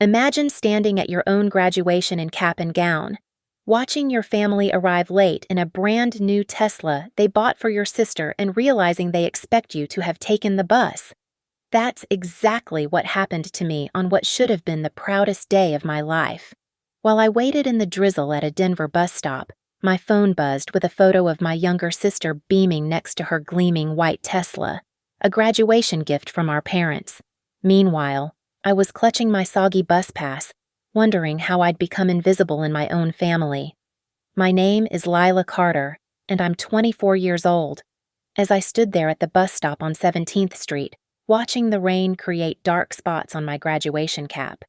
Imagine standing at your own graduation in cap and gown, watching your family arrive late in a brand new Tesla they bought for your sister and realizing they expect you to have taken the bus. That's exactly what happened to me on what should have been the proudest day of my life. While I waited in the drizzle at a Denver bus stop, my phone buzzed with a photo of my younger sister beaming next to her gleaming white Tesla, a graduation gift from our parents. Meanwhile, I was clutching my soggy bus pass, wondering how I'd become invisible in my own family. My name is Lila Carter, and I'm 24 years old. As I stood there at the bus stop on 17th Street, watching the rain create dark spots on my graduation cap,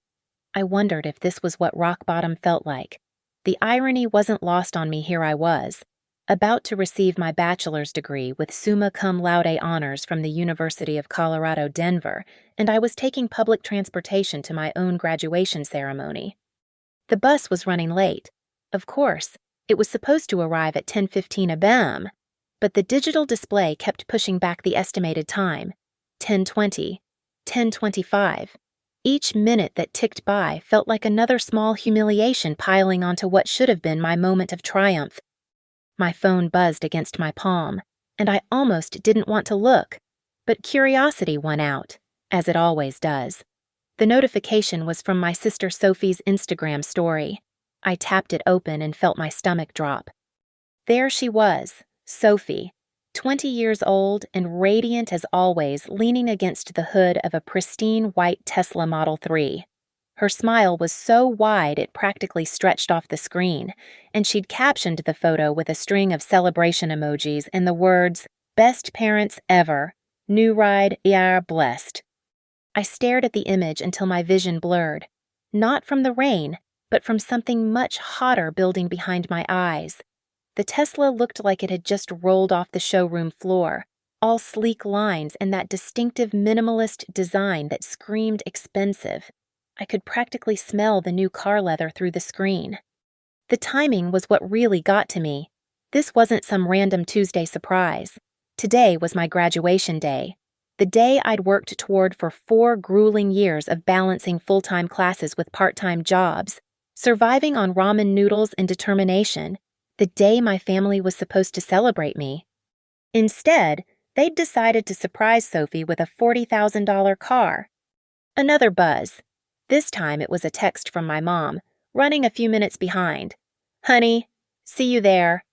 I wondered if this was what rock bottom felt like. The irony wasn't lost on me. Here I was, about to receive my bachelor's degree with summa cum laude honors from the University of Colorado, Denver, and I was taking public transportation to my own graduation ceremony. The bus was running late. Of course, it was supposed to arrive at 10:15 a.m., but the digital display kept pushing back the estimated time, 10:20, 10:25. Each minute that ticked by felt like another small humiliation piling onto what should have been my moment of triumph. My phone buzzed against my palm, and I almost didn't want to look, but curiosity won out, as it always does. The notification was from my sister Sophie's Instagram story. I tapped it open and felt my stomach drop. There she was, Sophie, 20 years old and radiant as always, leaning against the hood of a pristine white Tesla Model 3. Her smile was so wide it practically stretched off the screen, and she'd captioned the photo with a string of celebration emojis and the words, "Best parents ever. New ride, you're blessed." I stared at the image until my vision blurred, not from the rain, but from something much hotter building behind my eyes. The Tesla looked like it had just rolled off the showroom floor, all sleek lines and that distinctive minimalist design that screamed expensive. I could practically smell the new car leather through the screen. The timing was what really got to me. This wasn't some random Tuesday surprise. Today was my graduation day, the day I'd worked toward for 4 grueling years of balancing full-time classes with part-time jobs, surviving on ramen noodles and determination, the day my family was supposed to celebrate me. Instead, they'd decided to surprise Sophie with a $40,000 car. Another buzz. This time it was a text from my mom, running a few minutes behind. "Honey, see you there."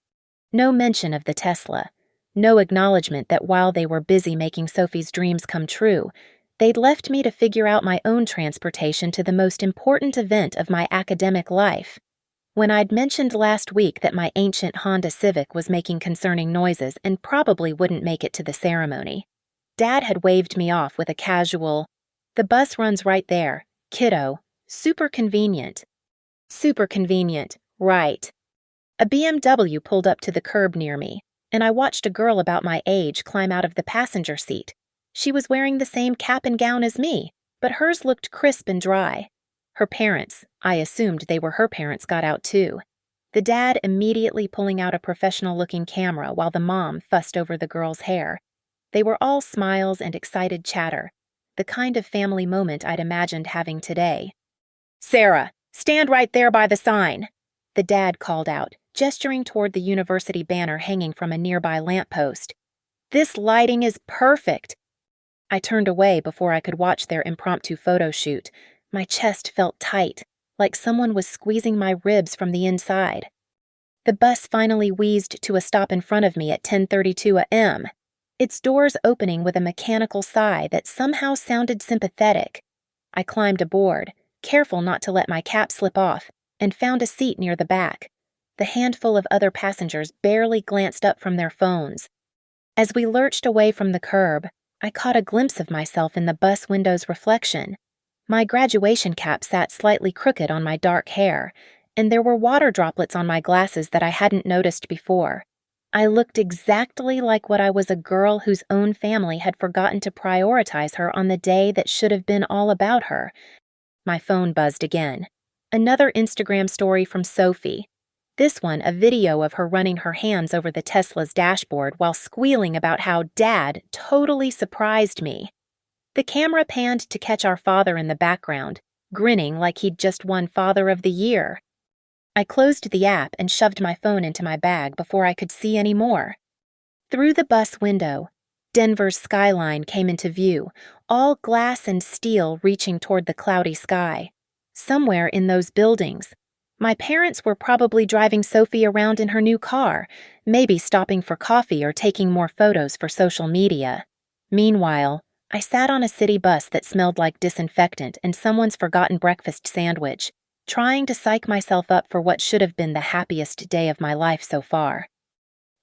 No mention of the Tesla. No acknowledgement that while they were busy making Sophie's dreams come true, they'd left me to figure out my own transportation to the most important event of my academic life. When I'd mentioned last week that my ancient Honda Civic was making concerning noises and probably wouldn't make it to the ceremony, Dad had waved me off with a casual, "The bus runs right there, kiddo. Super convenient." Super convenient, right. A BMW pulled up to the curb near me, and I watched a girl about my age climb out of the passenger seat. She was wearing the same cap and gown as me, but hers looked crisp and dry. Her parents, I assumed they were her parents, got out too. The dad immediately pulling out a professional-looking camera while the mom fussed over the girl's hair. They were all smiles and excited chatter, the kind of family moment I'd imagined having today. "Sarah, stand right there by the sign," the dad called out, gesturing toward the university banner hanging from a nearby lamppost. "This lighting is perfect." I turned away before I could watch their impromptu photo shoot. My chest felt tight, like someone was squeezing my ribs from the inside. The bus finally wheezed to a stop in front of me at 10:32 a.m., its doors opening with a mechanical sigh that somehow sounded sympathetic. I climbed aboard, careful not to let my cap slip off, and found a seat near the back. The handful of other passengers barely glanced up from their phones. As we lurched away from the curb, I caught a glimpse of myself in the bus window's reflection. My graduation cap sat slightly crooked on my dark hair, and there were water droplets on my glasses that I hadn't noticed before. I looked exactly like what I was, a girl whose own family had forgotten to prioritize her on the day that should have been all about her. My phone buzzed again. Another Instagram story from Sophie. This one a video of her running her hands over the Tesla's dashboard while squealing about how Dad totally surprised me. The camera panned to catch our father in the background, grinning like he'd just won Father of the Year. I closed the app and shoved my phone into my bag before I could see any more. Through the bus window, Denver's skyline came into view, all glass and steel reaching toward the cloudy sky. Somewhere in those buildings, my parents were probably driving Sophie around in her new car, maybe stopping for coffee or taking more photos for social media. Meanwhile, I sat on a city bus that smelled like disinfectant and someone's forgotten breakfast sandwich, trying to psych myself up for what should have been the happiest day of my life so far.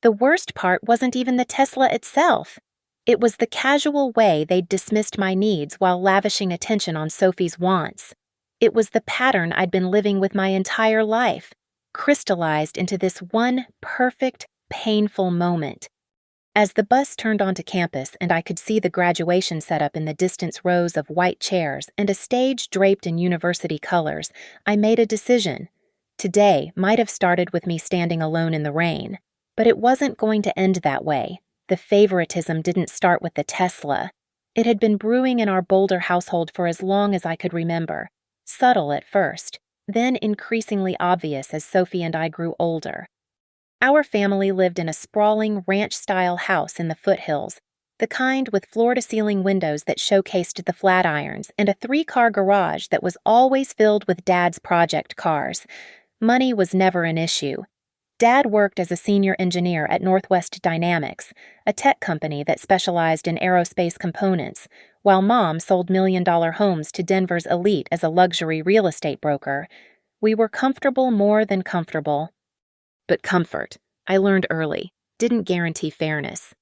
The worst part wasn't even the Tesla itself. It was the casual way they'd dismissed my needs while lavishing attention on Sophie's wants. It was the pattern I'd been living with my entire life, crystallized into this one perfect, painful moment. As the bus turned onto campus and I could see the graduation setup in the distance rows of white chairs and a stage draped in university colors, I made a decision. Today might have started with me standing alone in the rain, but it wasn't going to end that way. The favoritism didn't start with the Tesla. It had been brewing in our Boulder household for as long as I could remember, subtle at first, then increasingly obvious as Sophie and I grew older. Our family lived in a sprawling ranch-style house in the foothills, the kind with floor-to-ceiling windows that showcased the Flatirons and a 3-car garage that was always filled with Dad's project cars. Money was never an issue. Dad worked as a senior engineer at Northwest Dynamics, a tech company that specialized in aerospace components, while Mom sold million-dollar homes to Denver's elite as a luxury real estate broker. We were comfortable more than comfortable. But comfort, I learned early, didn't guarantee fairness.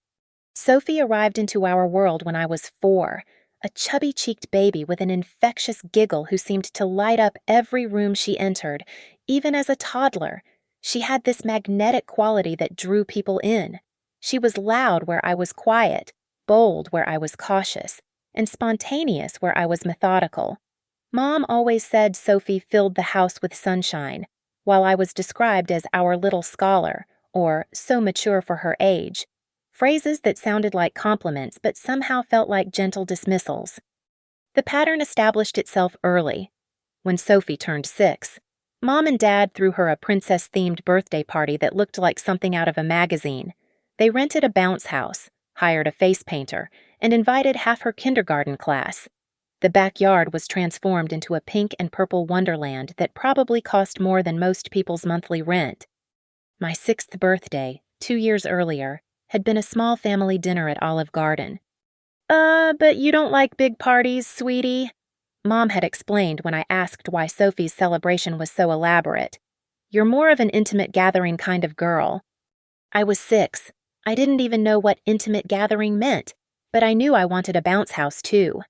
Sophie arrived into our world when I was 4, a chubby-cheeked baby with an infectious giggle who seemed to light up every room she entered, even as a toddler. She had this magnetic quality that drew people in. She was loud where I was quiet, bold where I was cautious, and spontaneous where I was methodical. Mom always said Sophie filled the house with sunshine, while I was described as our little scholar, or so mature for her age, phrases that sounded like compliments but somehow felt like gentle dismissals. The pattern established itself early. When Sophie turned 6, Mom and Dad threw her a princess-themed birthday party that looked like something out of a magazine. They rented a bounce house, hired a face painter, and invited half her kindergarten class. The backyard was transformed into a pink and purple wonderland that probably cost more than most people's monthly rent. My 6th birthday, 2 years earlier, had been a small family dinner at Olive Garden. But you don't like big parties, sweetie?" Mom had explained when I asked why Sophie's celebration was so elaborate. "You're more of an intimate gathering kind of girl." I was 6. I didn't even know what intimate gathering meant, but I knew I wanted a bounce house too.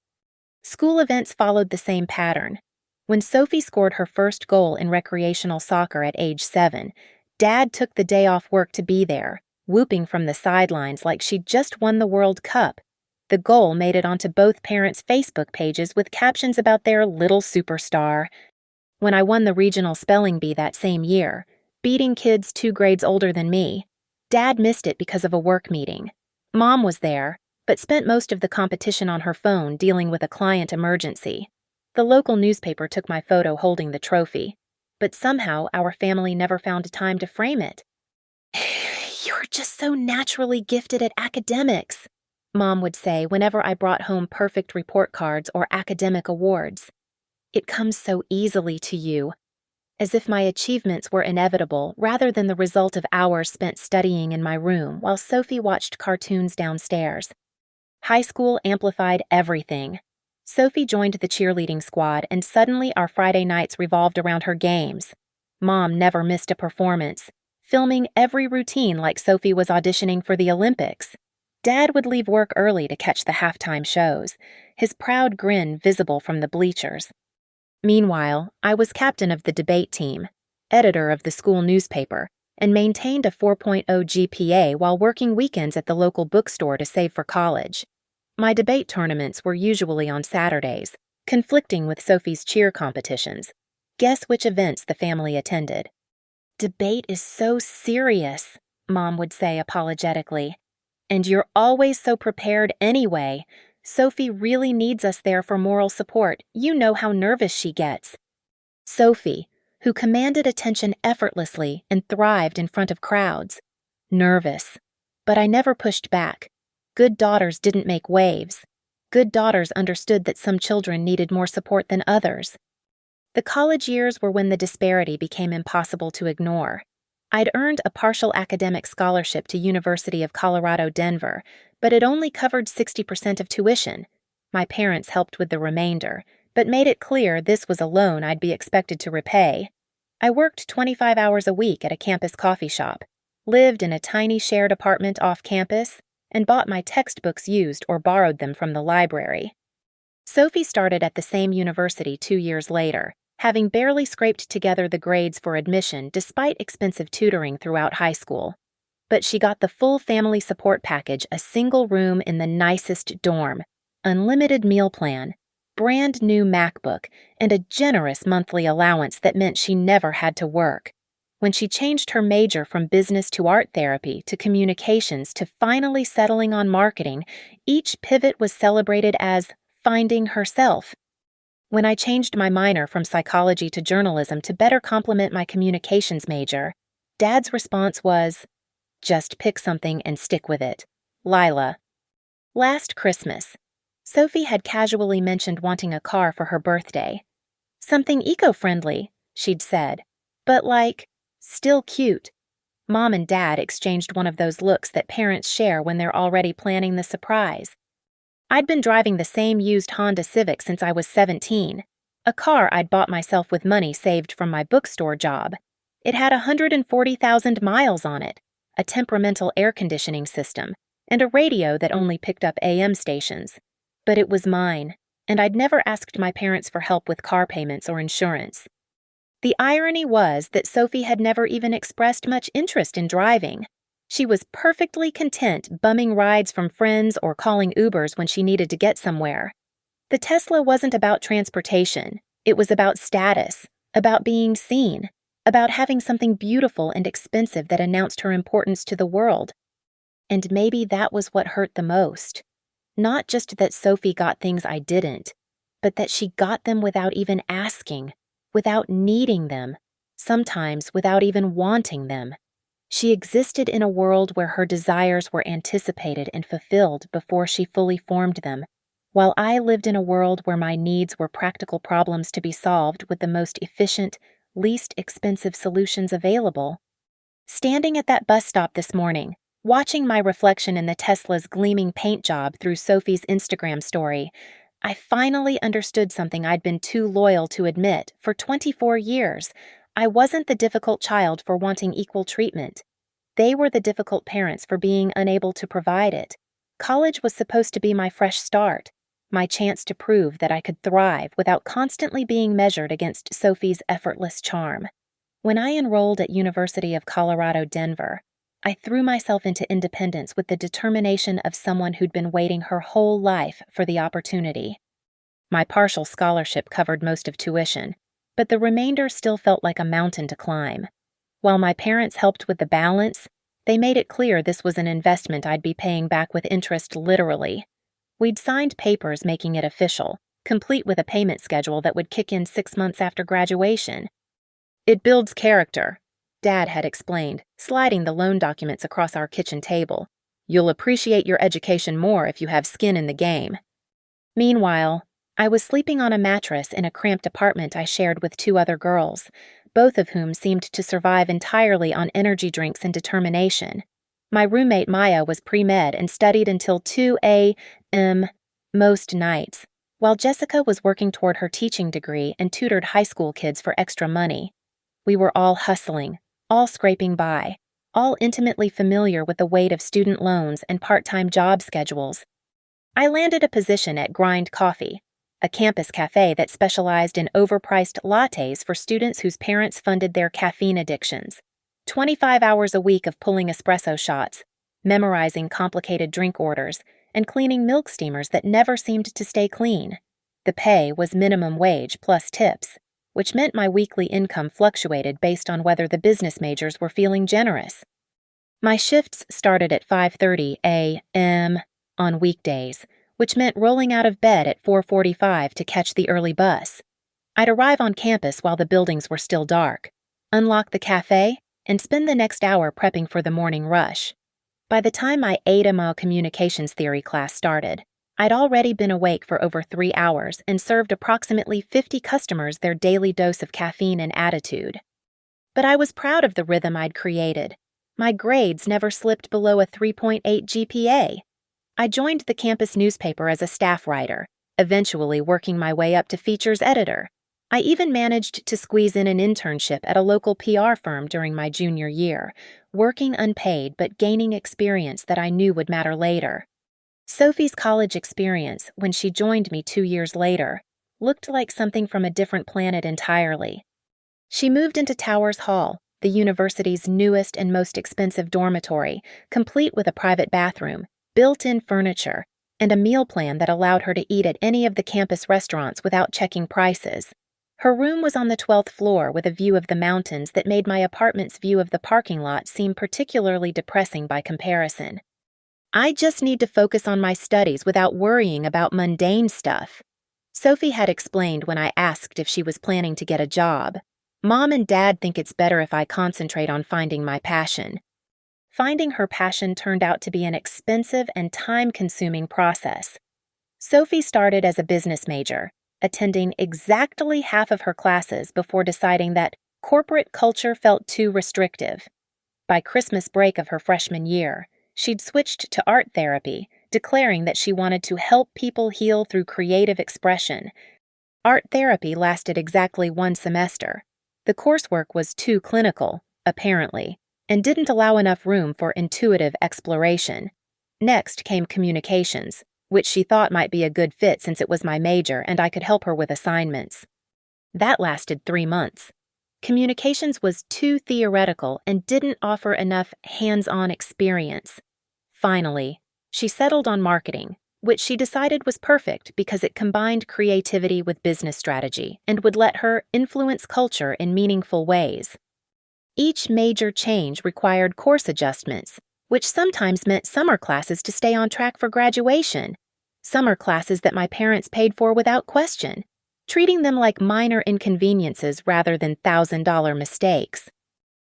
School events followed the same pattern. When Sophie scored her first goal in recreational soccer at age 7, Dad took the day off work to be there, whooping from the sidelines like she'd just won the World Cup. The goal made it onto both parents' Facebook pages with captions about their little superstar. When I won the regional spelling bee that same year, beating kids 2 grades older than me, Dad missed it because of a work meeting. Mom was there, but spent most of the competition on her phone dealing with a client emergency. The local newspaper took my photo holding the trophy, but somehow our family never found time to frame it. "You're just so naturally gifted at academics," Mom would say whenever I brought home perfect report cards or academic awards. "It comes so easily to you," as if my achievements were inevitable rather than the result of hours spent studying in my room while Sophie watched cartoons downstairs. High school amplified everything. Sophie joined the cheerleading squad, and suddenly our Friday nights revolved around her games. Mom never missed a performance, filming every routine like Sophie was auditioning for the Olympics. Dad would leave work early to catch the halftime shows, his proud grin visible from the bleachers. Meanwhile, I was captain of the debate team, editor of the school newspaper, and maintained a 4.0 GPA while working weekends at the local bookstore to save for college. My debate tournaments were usually on Saturdays, conflicting with Sophie's cheer competitions. Guess which events the family attended? "Debate is so serious," Mom would say apologetically. "And you're always so prepared anyway. Sophie really needs us there for moral support. You know how nervous she gets." Sophie, who commanded attention effortlessly and thrived in front of crowds. Nervous. But I never pushed back. Good daughters didn't make waves. Good daughters understood that some children needed more support than others. The college years were when the disparity became impossible to ignore. I'd earned a partial academic scholarship to University of Colorado, Denver, but it only covered 60% of tuition. My parents helped with the remainder, but made it clear this was a loan I'd be expected to repay. I worked 25 hours a week at a campus coffee shop, lived in a tiny shared apartment off campus, and bought my textbooks used or borrowed them from the library. Sophie started at the same university 2 years later, having barely scraped together the grades for admission despite expensive tutoring throughout high school. But she got the full family support package, a single room in the nicest dorm, unlimited meal plan, brand new MacBook, and a generous monthly allowance that meant she never had to work. When she changed her major from business to art therapy to communications to finally settling on marketing, each pivot was celebrated as finding herself. When I changed my minor from psychology to journalism to better complement my communications major, Dad's response was, "Just pick something and stick with it. Lila." Last Christmas, Sophie had casually mentioned wanting a car for her birthday. "Something eco-friendly," she'd said, "but still cute." Mom and Dad exchanged one of those looks that parents share when they're already planning the surprise. I'd been driving the same used Honda Civic since I was 17, a car I'd bought myself with money saved from my bookstore job. It had 140,000 miles on it, a temperamental air conditioning system, and a radio that only picked up AM stations. But it was mine, and I'd never asked my parents for help with car payments or insurance. The irony was that Sophie had never even expressed much interest in driving. She was perfectly content bumming rides from friends or calling Ubers when she needed to get somewhere. The Tesla wasn't about transportation. It was about status, about being seen, about having something beautiful and expensive that announced her importance to the world. And maybe that was what hurt the most. Not just that Sophie got things I didn't, but that she got them without even asking, without needing them, sometimes without even wanting them. She existed in a world where her desires were anticipated and fulfilled before she fully formed them, while I lived in a world where my needs were practical problems to be solved with the most efficient, least expensive solutions available. Standing at that bus stop this morning, watching my reflection in the Tesla's gleaming paint job through Sophie's Instagram story, I finally understood something I'd been too loyal to admit for 24 years. I wasn't the difficult child for wanting equal treatment. They were the difficult parents for being unable to provide it. College was supposed to be my fresh start, my chance to prove that I could thrive without constantly being measured against Sophie's effortless charm. When I enrolled at University of Colorado, Denver, I threw myself into independence with the determination of someone who'd been waiting her whole life for the opportunity. My partial scholarship covered most of tuition, but the remainder still felt like a mountain to climb. While my parents helped with the balance, they made it clear this was an investment I'd be paying back with interest literally. We'd signed papers making it official, complete with a payment schedule that would kick in 6 months after graduation. "It builds character," Dad had explained, sliding the loan documents across our kitchen table. "You'll appreciate your education more if you have skin in the game." Meanwhile, I was sleeping on a mattress in a cramped apartment I shared with 2 other girls, both of whom seemed to survive entirely on energy drinks and determination. My roommate Maya was pre-med and studied until 2 a.m. most nights, while Jessica was working toward her teaching degree and tutored high school kids for extra money. We were all hustling, all scraping by, all intimately familiar with the weight of student loans and part-time job schedules. I landed a position at Grind Coffee, a campus cafe that specialized in overpriced lattes for students whose parents funded their caffeine addictions. 25 hours a week of pulling espresso shots, memorizing complicated drink orders, and cleaning milk steamers that never seemed to stay clean. The pay was minimum wage plus tips, which meant my weekly income fluctuated based on whether the business majors were feeling generous. My shifts started at 5:30 a.m. on weekdays, which meant rolling out of bed at 4:45 to catch the early bus. I'd arrive on campus while the buildings were still dark, unlock the cafe, and spend the next hour prepping for the morning rush. By the time my AMO communications theory class started, I'd already been awake for over 3 hours and served approximately 50 customers their daily dose of caffeine and attitude. But I was proud of the rhythm I'd created. My grades never slipped below a 3.8 GPA. I joined the campus newspaper as a staff writer, eventually working my way up to features editor. I even managed to squeeze in an internship at a local PR firm during my junior year, working unpaid but gaining experience that I knew would matter later. Sophie's college experience, when she joined me 2 years later, looked like something from a different planet entirely. She moved into Towers Hall, the university's newest and most expensive dormitory, complete with a private bathroom, built-in furniture, and a meal plan that allowed her to eat at any of the campus restaurants without checking prices. Her room was on the 12th floor with a view of the mountains that made my apartment's view of the parking lot seem particularly depressing by comparison. I just need to focus on my studies without worrying about mundane stuff, Sophie had explained when I asked if she was planning to get a job. Mom and Dad think it's better if I concentrate on finding my passion. Finding her passion turned out to be an expensive and time-consuming process. Sophie started as a business major, attending exactly half of her classes before deciding that corporate culture felt too restrictive. By Christmas break of her freshman year, she'd switched to art therapy, declaring that she wanted to help people heal through creative expression. Art therapy lasted exactly 1 semester. The coursework was too clinical, apparently, and didn't allow enough room for intuitive exploration. Next came communications, which she thought might be a good fit since it was my major and I could help her with assignments. That lasted 3 months. Communications was too theoretical and didn't offer enough hands-on experience. Finally, she settled on marketing, which she decided was perfect because it combined creativity with business strategy and would let her influence culture in meaningful ways. Each major change required course adjustments, which sometimes meant summer classes to stay on track for graduation, summer classes that my parents paid for without question, treating them like minor inconveniences rather than $1,000 mistakes.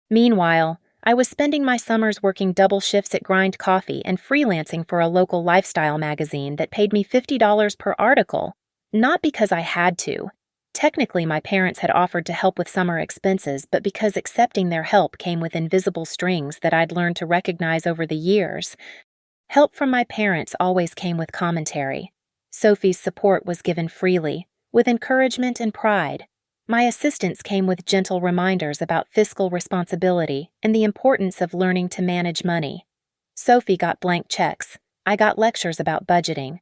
Meanwhile, I was spending my summers working double shifts at Grind Coffee and freelancing for a local lifestyle magazine that paid me $50 per article, not because I had to. Technically, my parents had offered to help with summer expenses, but because accepting their help came with invisible strings that I'd learned to recognize over the years. Help from my parents always came with commentary. Sophie's support was given freely, with encouragement and pride. My assistance came with gentle reminders about fiscal responsibility and the importance of learning to manage money. Sophie got blank checks. I got lectures about budgeting.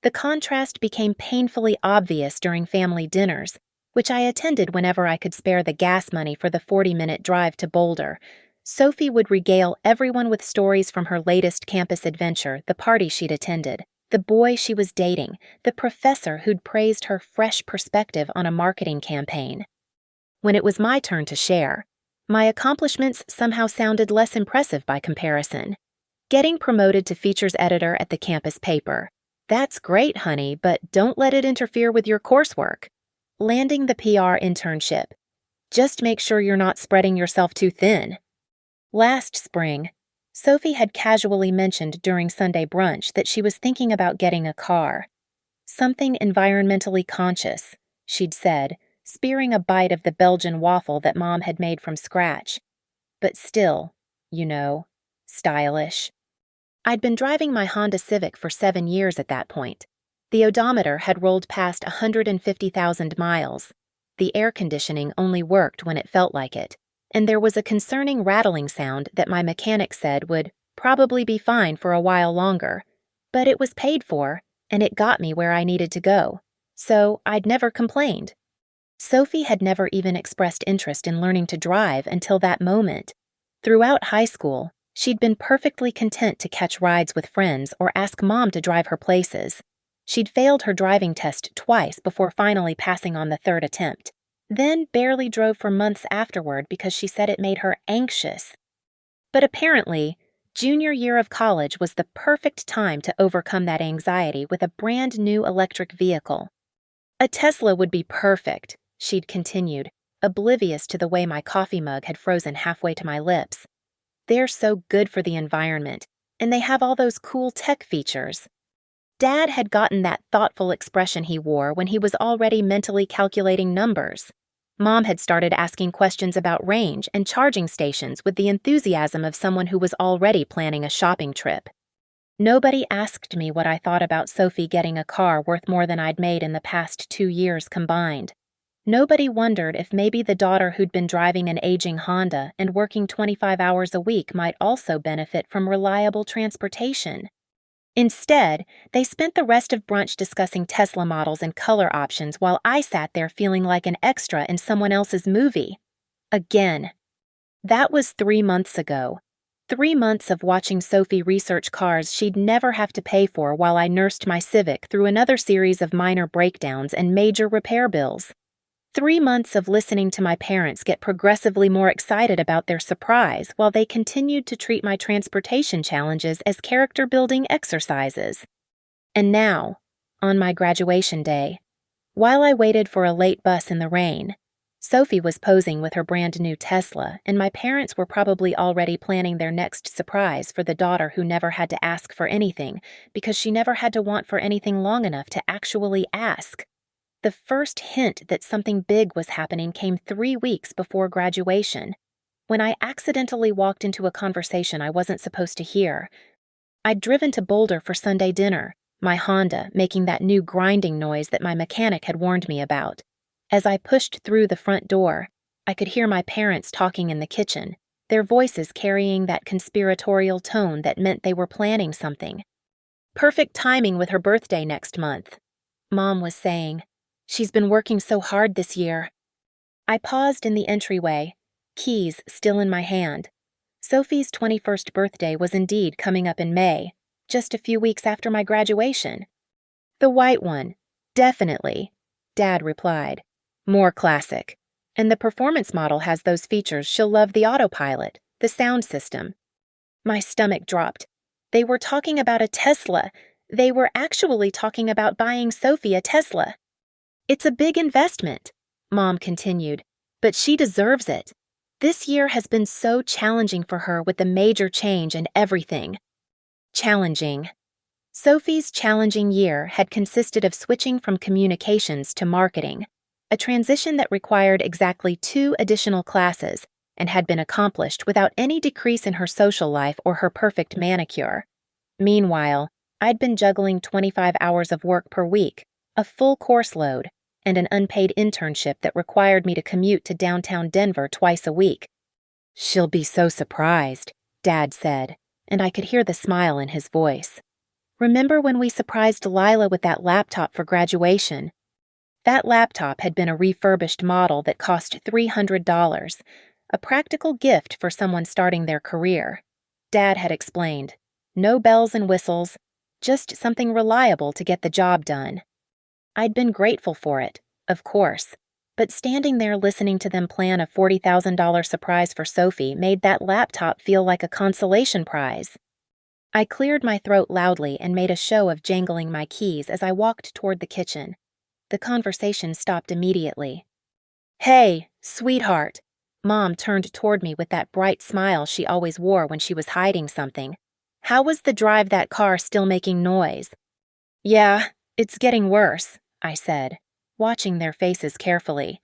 The contrast became painfully obvious during family dinners, which I attended whenever I could spare the gas money for the 40-minute drive to Boulder. Sophie would regale everyone with stories from her latest campus adventure, the party she'd attended, the boy she was dating, the professor who'd praised her fresh perspective on a marketing campaign. When it was my turn to share, my accomplishments somehow sounded less impressive by comparison. Getting promoted to features editor at the campus paper. That's great, honey, but don't let it interfere with your coursework. Landing the PR internship. Just make sure you're not spreading yourself too thin. Last spring, Sophie had casually mentioned during Sunday brunch that she was thinking about getting a car. Something environmentally conscious, she'd said, spearing a bite of the Belgian waffle that Mom had made from scratch. But still, stylish. I'd been driving my Honda Civic for 7 years at that point. The odometer had rolled past 150,000 miles. The air conditioning only worked when it felt like it, and there was a concerning rattling sound that my mechanic said would probably be fine for a while longer. But it was paid for, and it got me where I needed to go, so I'd never complained. Sophie had never even expressed interest in learning to drive until that moment. Throughout high school, she'd been perfectly content to catch rides with friends or ask Mom to drive her places. She'd failed her driving test twice before finally passing on the 3rd attempt, then barely drove for months afterward because she said it made her anxious. But apparently, Junior year of college was the perfect time to overcome that anxiety with a brand new electric vehicle. A Tesla would be perfect, she'd continued, oblivious to the way my coffee mug had frozen halfway to my lips. They're so good for the environment, and they have all those cool tech features. Dad had gotten that thoughtful expression he wore when he was already mentally calculating numbers. Mom had started asking questions about range and charging stations with the enthusiasm of someone who was already planning a shopping trip. Nobody asked me what I thought about Sophie getting a car worth more than I'd made in the past 2 years combined. Nobody wondered if maybe the daughter who'd been driving an aging Honda and working 25 hours a week might also benefit from reliable transportation. Instead, they spent the rest of brunch discussing Tesla models and color options while I sat there feeling like an extra in someone else's movie. Again. That was 3 months ago. 3 months of watching Sophie research cars she'd never have to pay for while I nursed my Civic through another series of minor breakdowns and major repair bills. 3 months of listening to my parents get progressively more excited about their surprise while they continued to treat my transportation challenges as character-building exercises. And now, on my graduation day, while I waited for a late bus in the rain, Sophie was posing with her brand-new Tesla, and my parents were probably already planning their next surprise for the daughter who never had to ask for anything because she never had to want for anything long enough to actually ask. The first hint that something big was happening came 3 weeks before graduation, when I accidentally walked into a conversation I wasn't supposed to hear. I'd driven to Boulder for Sunday dinner, my Honda making that new grinding noise that my mechanic had warned me about. As I pushed through the front door, I could hear my parents talking in the kitchen, their voices carrying that conspiratorial tone that meant they were planning something. "Perfect timing with her birthday next month," Mom was saying. "She's been working so hard this year." I paused in the entryway, keys still in my hand. Sophie's 21st birthday was indeed coming up in May, just a few weeks after my graduation. "The white one, definitely," Dad replied. "More classic. And the performance model has those features she'll love: the autopilot, the sound system." My stomach dropped. They were talking about a Tesla. They were actually talking about buying Sophie a Tesla. "It's a big investment," Mom continued, "but she deserves it. This year has been so challenging for her with the major change and everything." Challenging. Sophie's challenging year had consisted of switching from communications to marketing, a transition that required exactly 2 additional classes and had been accomplished without any decrease in her social life or her perfect manicure. Meanwhile, I'd been juggling 25 hours of work per week, a full course load, and an unpaid internship that required me to commute to downtown Denver twice a week. "She'll be so surprised," Dad said, and I could hear the smile in his voice. "Remember when we surprised Lila with that laptop for graduation?" That laptop had been a refurbished model that cost $300, a practical gift for someone starting their career. Dad had explained, no bells and whistles, just something reliable to get the job done. I'd been grateful for it, of course, but standing there listening to them plan a $40,000 surprise for Sophie made that laptop feel like a consolation prize. I cleared my throat loudly and made a show of jangling my keys as I walked toward the kitchen. The conversation stopped immediately. "Hey, sweetheart." Mom turned toward me with that bright smile she always wore when she was hiding something. "How was the drive that car still making noise?" "Yeah, it's getting worse," I said, watching their faces carefully.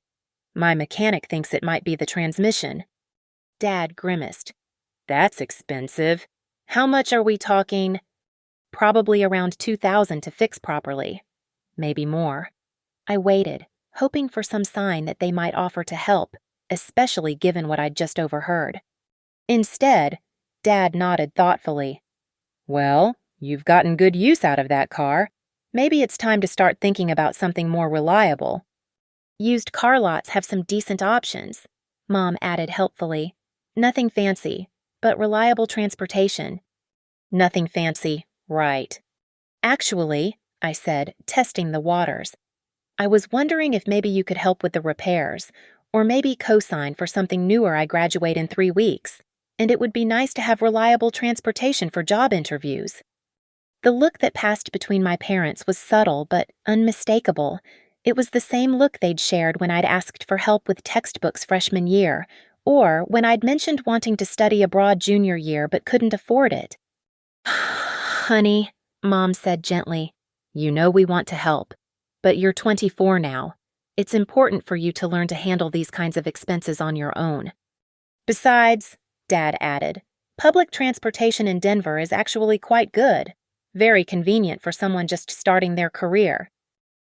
"My mechanic thinks it might be the transmission." Dad grimaced. "That's expensive. How much are we talking?" "Probably around $2,000 to fix properly. Maybe more." I waited, hoping for some sign that they might offer to help, especially given what I'd just overheard. Instead, Dad nodded thoughtfully. "Well, you've gotten good use out of that car. Maybe it's time to start thinking about something more reliable." "Used car lots have some decent options," Mom added helpfully. "Nothing fancy, but reliable transportation." "Nothing fancy, right." "Actually," I said, testing the waters, "I was wondering if maybe you could help with the repairs, or maybe co-sign for something newer I graduate in 3 weeks. and it would be nice to have reliable transportation for job interviews. The look that passed between my parents was subtle but unmistakable. It was the same look they'd shared when I'd asked for help with textbooks freshman year, or when I'd mentioned wanting to study abroad junior year but couldn't afford it. "Honey," Mom said gently, "you know we want to help, but you're 24 now. It's important for you to learn to handle these kinds of expenses on your own." "Besides," Dad added, "public transportation in Denver is actually quite good. Very convenient for someone just starting their career."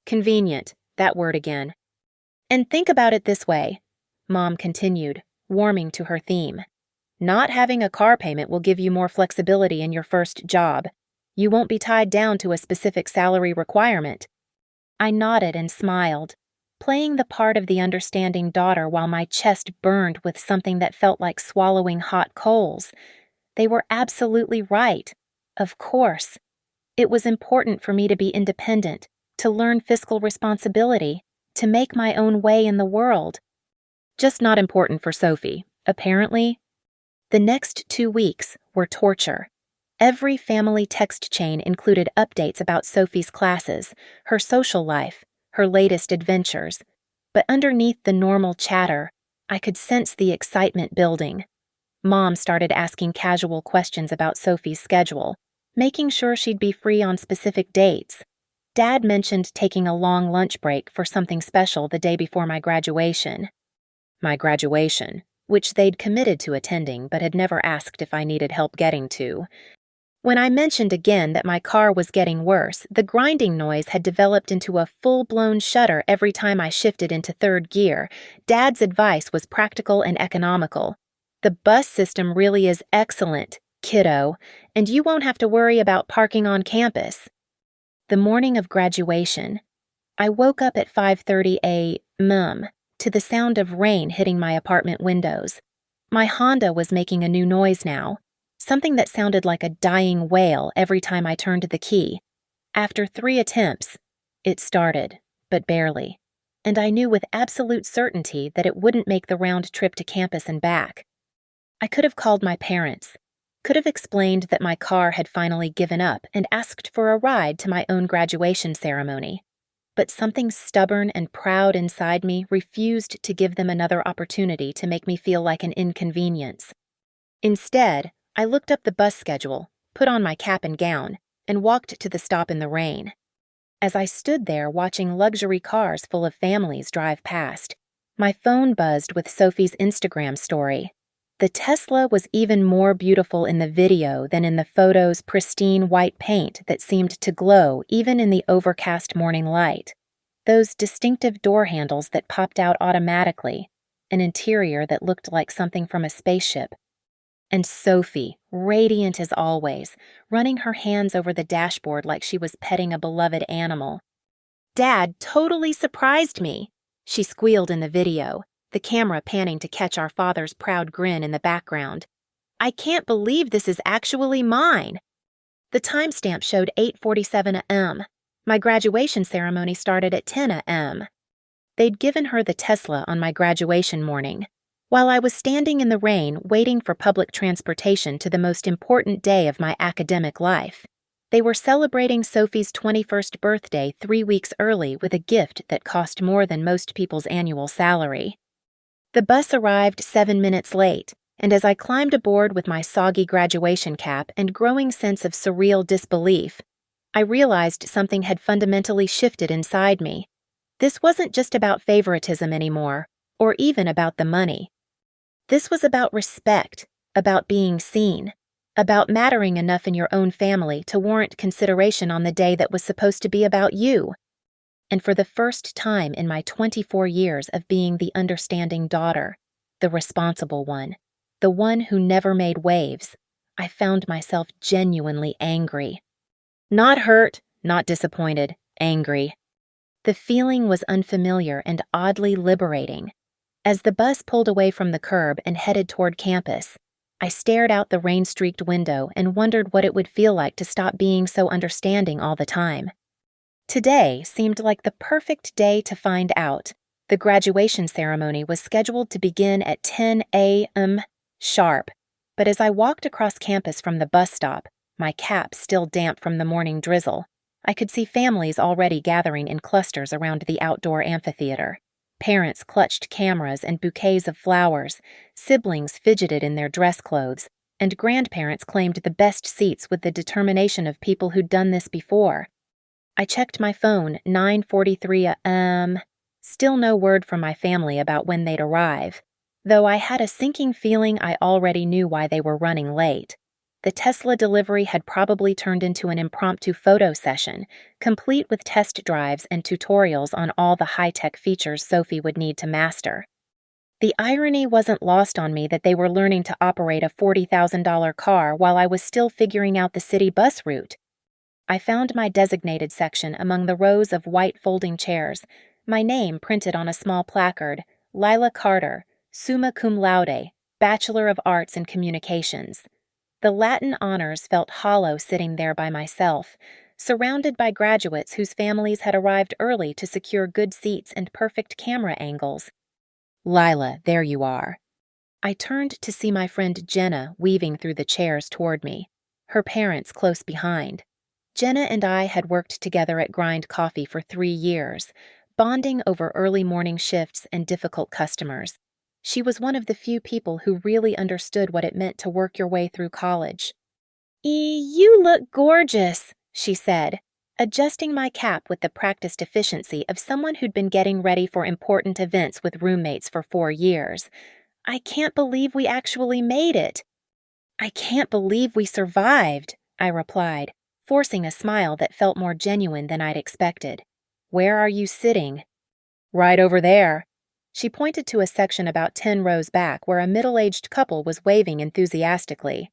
Convenient, that word again. "And think about it this way," Mom continued, warming to her theme. "Not having a car payment will give you more flexibility in your first job. You won't be tied down to a specific salary requirement." I nodded and smiled, playing the part of the understanding daughter while my chest burned with something that felt like swallowing hot coals. They were absolutely right. Of course. It was important for me to be independent, to learn fiscal responsibility, to make my own way in the world. Just not important for Sophie, apparently. The next 2 weeks were torture. Every family text chain included updates about Sophie's classes, her social life, her latest adventures. But underneath the normal chatter, I could sense the excitement building. Mom started asking casual questions about Sophie's schedule, making sure she'd be free on specific dates. Dad mentioned taking a long lunch break for something special the day before my graduation. My graduation, which they'd committed to attending but had never asked if I needed help getting to. When I mentioned again that my car was getting worse, the grinding noise had developed into a full-blown shudder every time I shifted into third gear. Dad's advice was practical and economical. "The bus system really is excellent, kiddo, and you won't have to worry about parking on campus." The morning of graduation, I woke up at 5:30 a.m. to the sound of rain hitting my apartment windows. My Honda was making a new noise now, something that sounded like a dying wail every time I turned the key. After 3 attempts, it started, but barely, and I knew with absolute certainty that it wouldn't make the round trip to campus and back. I could have called my parents, could have explained that my car had finally given up and asked for a ride to my own graduation ceremony. But something stubborn and proud inside me refused to give them another opportunity to make me feel like an inconvenience. Instead, I looked up the bus schedule, put on my cap and gown, and walked to the stop in the rain. As I stood there watching luxury cars full of families drive past, my phone buzzed with Sophie's Instagram story. The Tesla was even more beautiful in the video than in the photo's pristine white paint that seemed to glow even in the overcast morning light. Those distinctive door handles that popped out automatically, an interior that looked like something from a spaceship. And Sophie, radiant as always, running her hands over the dashboard like she was petting a beloved animal. "Dad totally surprised me," she squealed in the video, the camera panning to catch our father's proud grin in the background. "I can't believe this is actually mine." The timestamp showed 8:47 a.m. My graduation ceremony started at 10 a.m. They'd given her the Tesla on my graduation morning, while I was standing in the rain waiting for public transportation to the most important day of my academic life. They were celebrating Sophie's 21st birthday 3 weeks early with a gift that cost more than most people's annual salary. The bus arrived 7 minutes late, and as I climbed aboard with my soggy graduation cap and growing sense of surreal disbelief, I realized something had fundamentally shifted inside me. This wasn't just about favoritism anymore, or even about the money. This was about respect, about being seen, about mattering enough in your own family to warrant consideration on the day that was supposed to be about you. And for the first time in my 24 years of being the understanding daughter, the responsible one, the one who never made waves, I found myself genuinely angry. Not hurt, not disappointed, angry. The feeling was unfamiliar and oddly liberating. As the bus pulled away from the curb and headed toward campus, I stared out the rain-streaked window and wondered what it would feel like to stop being so understanding all the time. Today seemed like the perfect day to find out. The graduation ceremony was scheduled to begin at 10 a.m. sharp, But as I walked across campus from the bus stop, my cap still damp from the morning drizzle, I could see families already gathering in clusters around the outdoor amphitheater. Parents clutched cameras and bouquets of flowers, siblings fidgeted in their dress clothes, and grandparents claimed the best seats with the determination of people who'd done this before. I checked my phone, 9:43 a.m. Still no word from my family about when they'd arrive, though I had a sinking feeling I already knew why they were running late. The Tesla delivery had probably turned into an impromptu photo session, complete with test drives and tutorials on all the high-tech features Sophie would need to master. The irony wasn't lost on me that they were learning to operate a $40,000 car while I was still figuring out the city bus route. I found my designated section among the rows of white folding chairs, my name printed on a small placard, Lila Carter, summa cum laude, Bachelor of Arts in Communications. The Latin honors felt hollow sitting there by myself, surrounded by graduates whose families had arrived early to secure good seats and perfect camera angles. Lila, there you are. I turned to see my friend Jenna weaving through the chairs toward me, her parents close behind. Jenna and I had worked together at Grind Coffee for 3 years, bonding over early morning shifts and difficult customers. She was one of the few people who really understood what it meant to work your way through college. You look gorgeous, she said, adjusting my cap with the practiced efficiency of someone who'd been getting ready for important events with roommates for 4 years. I can't believe we actually made it. I can't believe we survived, I replied, forcing a smile that felt more genuine than I'd expected. Where are you sitting? Right over there. She pointed to a section about 10 rows back where a middle-aged couple was waving enthusiastically.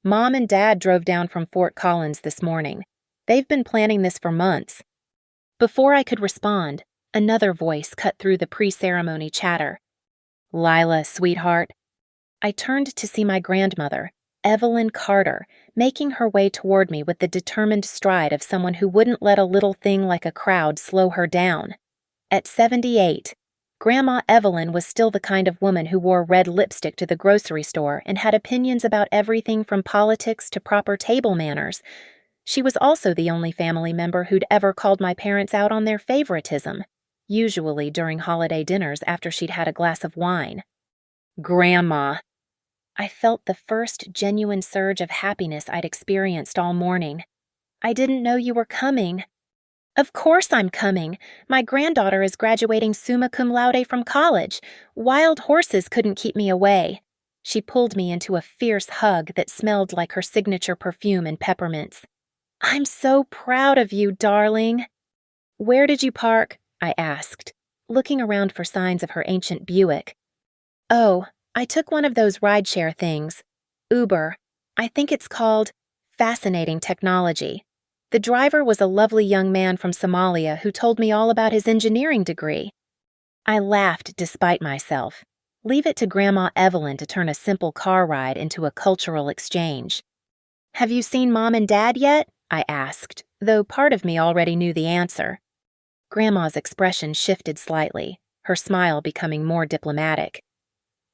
Mom and Dad drove down from Fort Collins this morning. They've been planning this for months. Before I could respond, another voice cut through the pre-ceremony chatter. Lila, sweetheart. I turned to see my grandmother, Evelyn Carter, making her way toward me with the determined stride of someone who wouldn't let a little thing like a crowd slow her down. At 78, Grandma Evelyn was still the kind of woman who wore red lipstick to the grocery store and had opinions about everything from politics to proper table manners. She was also the only family member who'd ever called my parents out on their favoritism, usually during holiday dinners after she'd had a glass of wine. Grandma. I felt the first genuine surge of happiness I'd experienced all morning. I didn't know you were coming. Of course I'm coming. My granddaughter is graduating summa cum laude from college. Wild horses couldn't keep me away. She pulled me into a fierce hug that smelled like her signature perfume and peppermints. I'm so proud of you, darling. Where did you park? I asked, looking around for signs of her ancient Buick. Oh, I took one of those rideshare things. Uber. I think it's called Fascinating Technology. The driver was a lovely young man from Somalia who told me all about his engineering degree. I laughed despite myself. Leave it to Grandma Evelyn to turn a simple car ride into a cultural exchange. Have you seen Mom and Dad yet? I asked, though part of me already knew the answer. Grandma's expression shifted slightly, her smile becoming more diplomatic.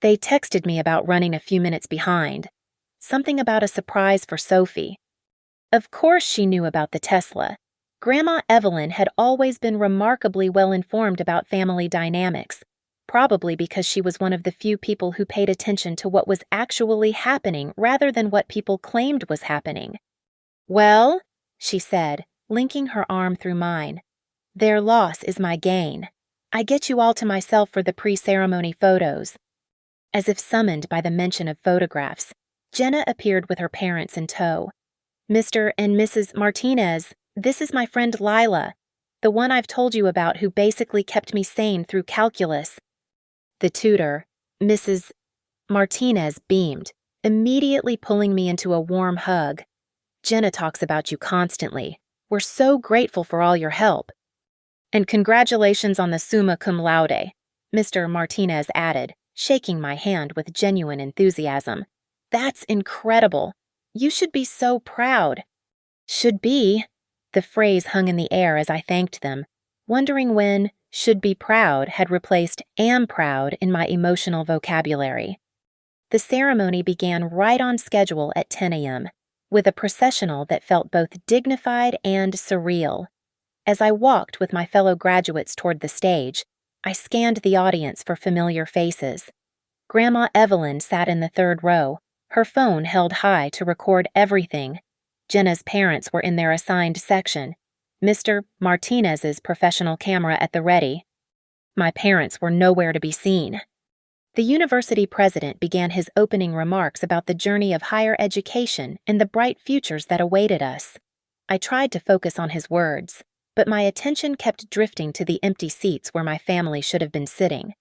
They texted me about running a few minutes behind. Something about a surprise for Sophie. Of course she knew about the Tesla. Grandma Evelyn had always been remarkably well-informed about family dynamics, probably because she was one of the few people who paid attention to what was actually happening rather than what people claimed was happening. Well, she said, linking her arm through mine, their loss is my gain. I get you all to myself for the pre-ceremony photos. As if summoned by the mention of photographs, Jenna appeared with her parents in tow. Mr. and Mrs. Martinez, this is my friend Lila, the one I've told you about who basically kept me sane through calculus. The tutor, Mrs. Martinez, beamed, immediately pulling me into a warm hug. Jenna talks about you constantly. We're so grateful for all your help. And congratulations on the summa cum laude, Mr. Martinez added, shaking my hand with genuine enthusiasm. That's incredible. You should be so proud. Should be. The phrase hung in the air as I thanked them, wondering when should be proud had replaced am proud in my emotional vocabulary. The ceremony began right on schedule at 10 a.m., with a processional that felt both dignified and surreal. As I walked with my fellow graduates toward the stage, I scanned the audience for familiar faces. Grandma Evelyn sat in the third row, her phone held high to record everything. Jenna's parents were in their assigned section, Mr. Martinez's professional camera at the ready. My parents were nowhere to be seen. The university president began his opening remarks about the journey of higher education and the bright futures that awaited us. I tried to focus on his words, but my attention kept drifting to the empty seats where my family should have been sitting.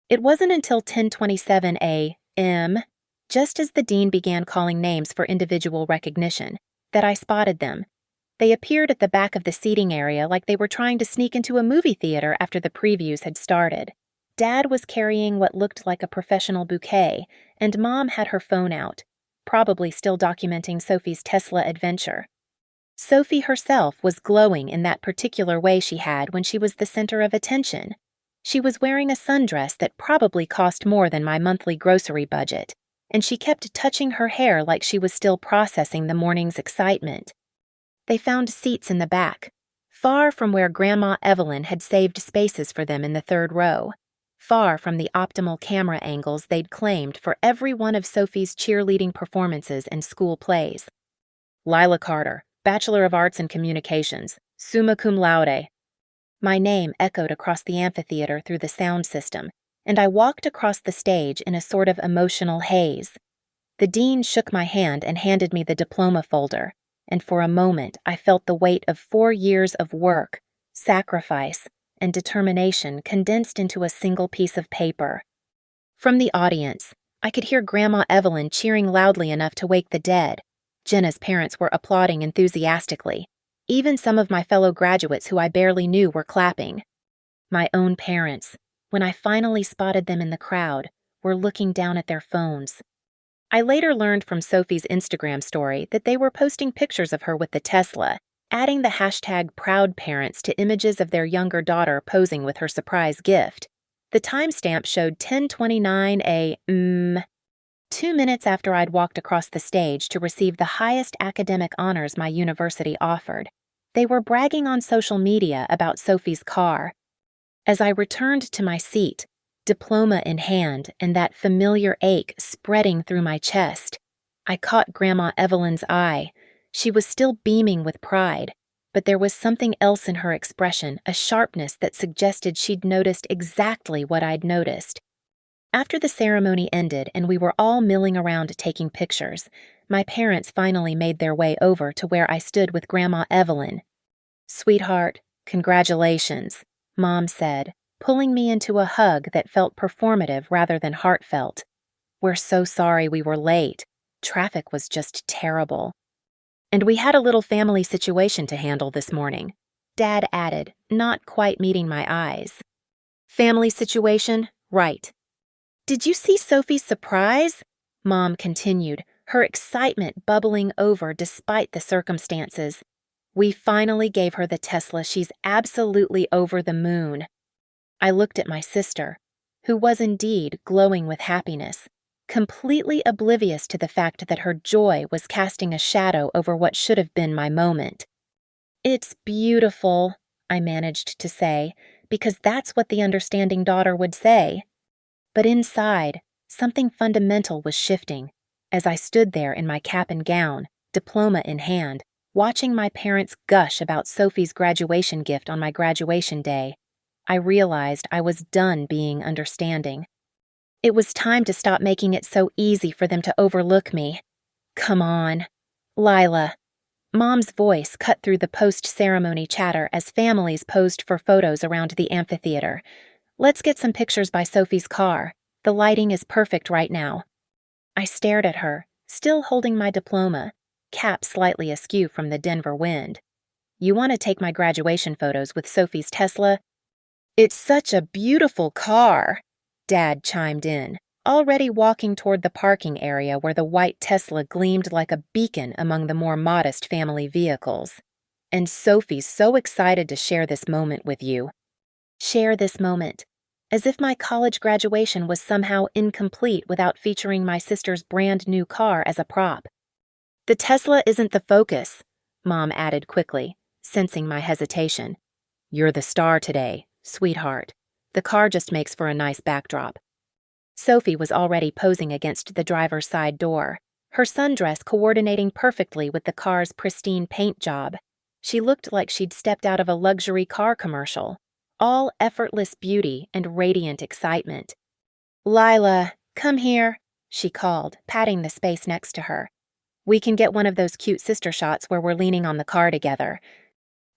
It wasn't until 10:27 a.m., just as the dean began calling names for individual recognition, that I spotted them. They appeared at the back of the seating area like they were trying to sneak into a movie theater after the previews had started. Dad was carrying what looked like a professional bouquet, and Mom had her phone out, probably still documenting Sophie's Tesla adventure. Sophie herself was glowing in that particular way she had when she was the center of attention. She was wearing a sundress that probably cost more than my monthly grocery budget, and she kept touching her hair like she was still processing the morning's excitement. They found seats in the back, far from where Grandma Evelyn had saved spaces for them in the third row, far from the optimal camera angles they'd claimed for every one of Sophie's cheerleading performances and school plays. Lila Carter, Bachelor of Arts in Communications, summa cum laude. My name echoed across the amphitheater through the sound system, and I walked across the stage in a sort of emotional haze. The dean shook my hand and handed me the diploma folder, and for a moment I felt the weight of 4 years of work, sacrifice, and determination condensed into a single piece of paper. From the audience, I could hear Grandma Evelyn cheering loudly enough to wake the dead. Jenna's parents were applauding enthusiastically. Even some of my fellow graduates who I barely knew were clapping. My own parents, when I finally spotted them in the crowd, were looking down at their phones. I later learned from Sophie's Instagram story that they were posting pictures of her with the Tesla, adding the hashtag #ProudParents to images of their younger daughter posing with her surprise gift. The timestamp showed 10:29 a.m., 2 minutes after I'd walked across the stage to receive the highest academic honors my university offered. They were bragging on social media about Sophie's car. As I returned to my seat, diploma in hand and that familiar ache spreading through my chest, I caught Grandma Evelyn's eye. She was still beaming with pride, but there was something else in her expression, a sharpness that suggested she'd noticed exactly what I'd noticed. After the ceremony ended and we were all milling around taking pictures, my parents finally made their way over to where I stood with Grandma Evelyn. "Sweetheart, congratulations," Mom said, pulling me into a hug that felt performative rather than heartfelt. "We're so sorry we were late. Traffic was just terrible. And we had a little family situation to handle this morning," Dad added, not quite meeting my eyes. "Family situation? Right. Did you see Sophie's surprise?" Mom continued, her excitement bubbling over despite the circumstances. "We finally gave her the Tesla. She's absolutely over the moon." I looked at my sister, who was indeed glowing with happiness, completely oblivious to the fact that her joy was casting a shadow over what should have been my moment. "It's beautiful," I managed to say, because that's what the understanding daughter would say. But inside, something fundamental was shifting. As I stood there in my cap and gown, diploma in hand, watching my parents gush about Sophie's graduation gift on my graduation day, I realized I was done being understanding. It was time to stop making it so easy for them to overlook me. "Come on, Lila." Mom's voice cut through the post-ceremony chatter as families posed for photos around the amphitheater. "Let's get some pictures by Sophie's car. The lighting is perfect right now." I stared at her, still holding my diploma, cap slightly askew from the Denver wind. "You want to take my graduation photos with Sophie's Tesla?" "It's such a beautiful car," Dad chimed in, already walking toward the parking area where the white Tesla gleamed like a beacon among the more modest family vehicles. "And Sophie's so excited to share this moment with you." Share this moment. as if my college graduation was somehow incomplete without featuring my sister's brand new car as a prop. "The Tesla isn't the focus," Mom added quickly, sensing my hesitation. "You're the star today, sweetheart. The car just makes for a nice backdrop." Sophie was already posing against the driver's side door, her sundress coordinating perfectly with the car's pristine paint job. She looked like she'd stepped out of a luxury car commercial, all effortless beauty and radiant excitement. "Lila, come here," she called, patting the space next to her. "We can get one of those cute sister shots where we're leaning on the car together."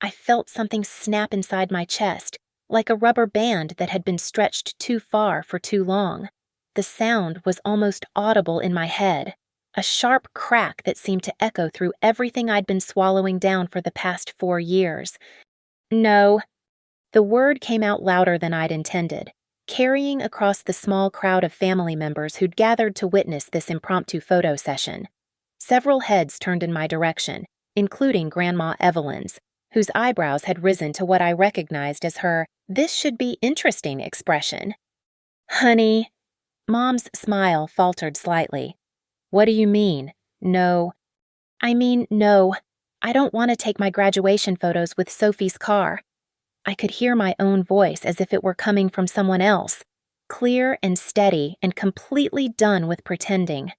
I felt something snap inside my chest, like a rubber band that had been stretched too far for too long. The sound was almost audible in my head, a sharp crack that seemed to echo through everything I'd been swallowing down for the past 4 years. "No." The word came out louder than I'd intended, carrying across the small crowd of family members who'd gathered to witness this impromptu photo session. Several heads turned in my direction, including Grandma Evelyn's, whose eyebrows had risen to what I recognized as her "this should be interesting" expression. "Honey," Mom's smile faltered slightly. "What do you mean, no?" No, I don't want to take my graduation photos with Sophie's car." I could hear my own voice as if it were coming from someone else, clear and steady and completely done with pretending.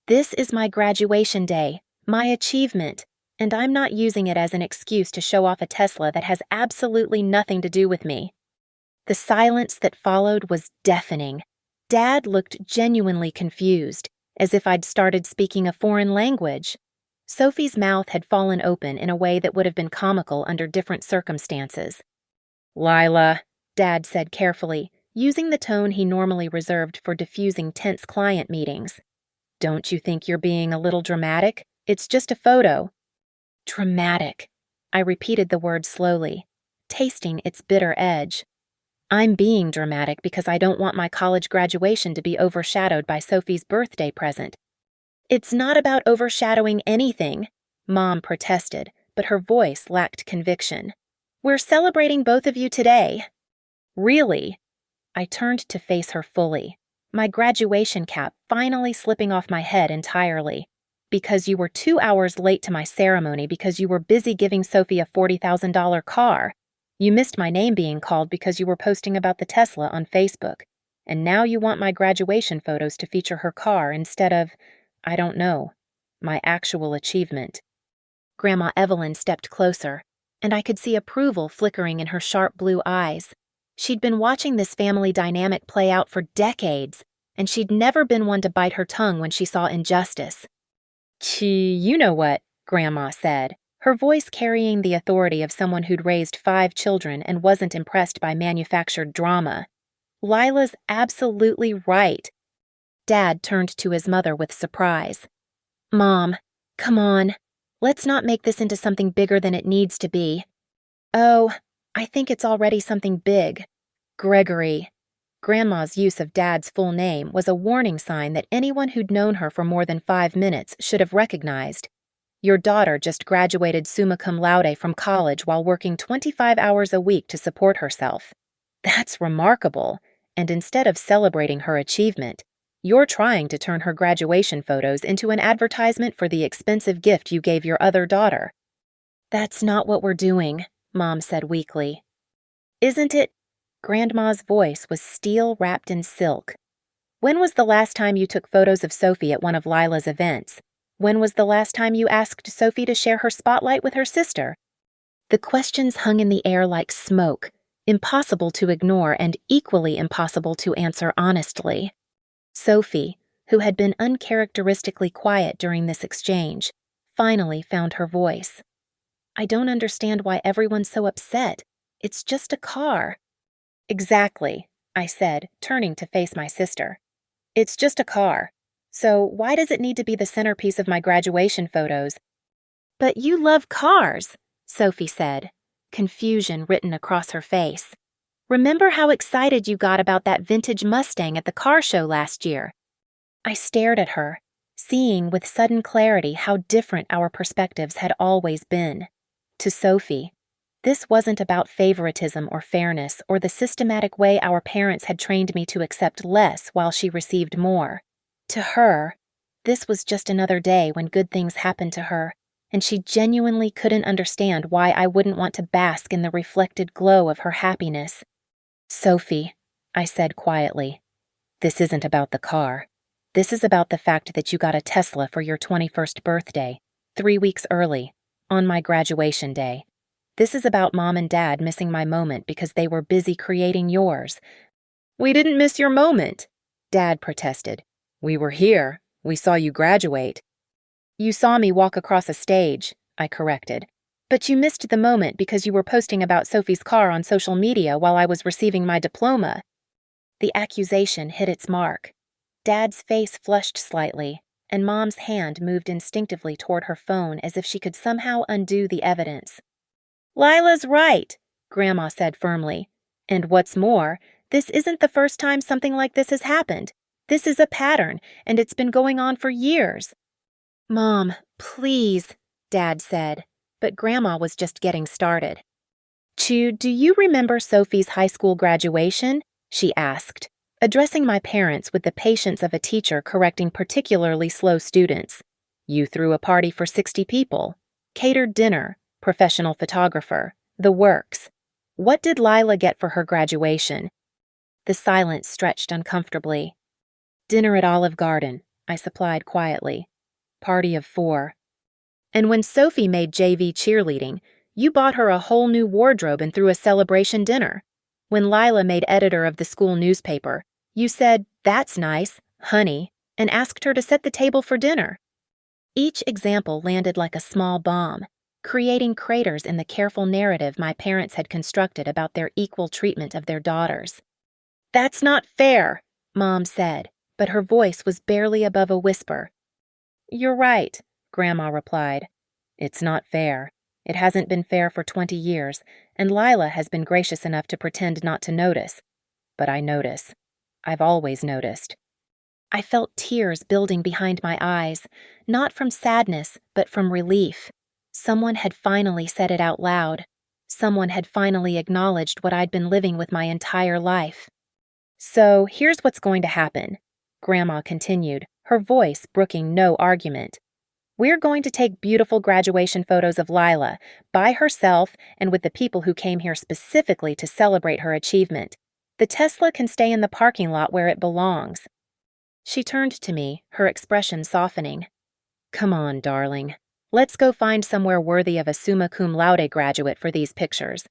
This is my graduation day, my achievement, and I'm not using it as an excuse to show off a Tesla that has absolutely nothing to do with me. The silence that followed was deafening. Dad looked genuinely confused, as if I'd started speaking a foreign language. Sophie's mouth had fallen open in a way that would have been comical under different circumstances. "Lila," Dad said carefully, using the tone he normally reserved for diffusing tense client meetings. "Don't you think you're being a little dramatic? It's just a photo." "Dramatic." I repeated the word slowly, tasting its bitter edge. "I'm being dramatic because I don't want my college graduation to be overshadowed by Sophie's birthday present." "It's not about overshadowing anything," Mom protested, but her voice lacked conviction. "We're celebrating both of you today." "Really?" I turned to face her fully, my graduation cap finally slipping off my head entirely. "Because you were 2 hours late to my ceremony because you were busy giving Sophie a $40,000 car. You missed my name being called because you were posting about the Tesla on Facebook. And now you want my graduation photos to feature her car instead of, I don't know, my actual achievement." Grandma Evelyn stepped closer, and I could see approval flickering in her sharp blue eyes. She'd been watching this family dynamic play out for decades, and she'd never been one to bite her tongue when she saw injustice. You know what," Grandma said, her voice carrying the authority of someone who'd raised 5 children and wasn't impressed by manufactured drama. "Lila's absolutely right." Dad turned to his mother with surprise. "Mom, come on. Let's not make this into something bigger than it needs to be." "Oh, I think it's already something big. Gregory." Grandma's use of Dad's full name was a warning sign that anyone who'd known her for more than 5 minutes should have recognized. "Your daughter just graduated summa cum laude from college while working 25 hours a week to support herself. That's remarkable, and instead of celebrating her achievement, you're trying to turn her graduation photos into an advertisement for the expensive gift you gave your other daughter." "That's not what we're doing," Mom said weakly. "Isn't it?" Grandma's voice was steel wrapped in silk. "When was the last time you took photos of Sophie at one of Lila's events? When was the last time you asked Sophie to share her spotlight with her sister?" The questions hung in the air like smoke, impossible to ignore and equally impossible to answer honestly. Sophie, who had been uncharacteristically quiet during this exchange, finally found her voice. "I don't understand why everyone's so upset. It's just a car." "Exactly," I said, turning to face my sister. "It's just a car. So why does it need to be the centerpiece of my graduation photos?" "But you love cars," Sophie said, confusion written across her face. "Remember how excited you got about that vintage Mustang at the car show last year?" I stared at her, seeing with sudden clarity how different our perspectives had always been. To Sophie, This wasn't about favoritism or fairness or the systematic way our parents had trained me to accept less while she received more. To her, this was just another day when good things happened to her, and she genuinely couldn't understand why I wouldn't want to bask in the reflected glow of her happiness. "Sophie," I said quietly, "this isn't about the car. This is about the fact that you got a Tesla for your 21st birthday, 3 weeks early, on my graduation day. This is about Mom and Dad missing my moment because they were busy creating yours." "We didn't miss your moment," Dad protested. "We were here. We saw you graduate." "You saw me walk across a stage," I corrected. "But you missed the moment because you were posting about Sophie's car on social media while I was receiving my diploma." The accusation hit its mark. Dad's face flushed slightly, and Mom's hand moved instinctively toward her phone as if she could somehow undo the evidence. "Lila's right," Grandma said firmly. "And what's more, this isn't the first time something like this has happened. This is a pattern, and it's been going on for years." "Mom, please," Dad said, but Grandma was just getting started. "Chu, do you remember Sophie's high school graduation?" she asked, addressing my parents with the patience of a teacher correcting particularly slow students. "You threw a party for 60 people, catered dinner, professional photographer, the works. What did Lila get for her graduation?" The silence stretched uncomfortably. "Dinner at Olive Garden," I supplied quietly. "Party of 4. And when Sophie made JV cheerleading, you bought her a whole new wardrobe and threw a celebration dinner. When Lila made editor of the school newspaper, you said, 'That's nice, honey,' and asked her to set the table for dinner." Each example landed like a small bomb, creating craters in the careful narrative my parents had constructed about their equal treatment of their daughters. "That's not fair," Mom said, but her voice was barely above a whisper. "You're right," Grandma replied. "It's not fair. It hasn't been fair for 20 years, and Lila has been gracious enough to pretend not to notice. But I notice. I've always noticed." I felt tears building behind my eyes, not from sadness, but from relief. Someone had finally said it out loud. Someone had finally acknowledged what I'd been living with my entire life. "So here's what's going to happen," Grandma continued, her voice brooking no argument. "We're going to take beautiful graduation photos of Lila, by herself and with the people who came here specifically to celebrate her achievement. The Tesla can stay in the parking lot where it belongs." She turned to me, her expression softening. "Come on, darling. Let's go find somewhere worthy of a summa cum laude graduate for these pictures."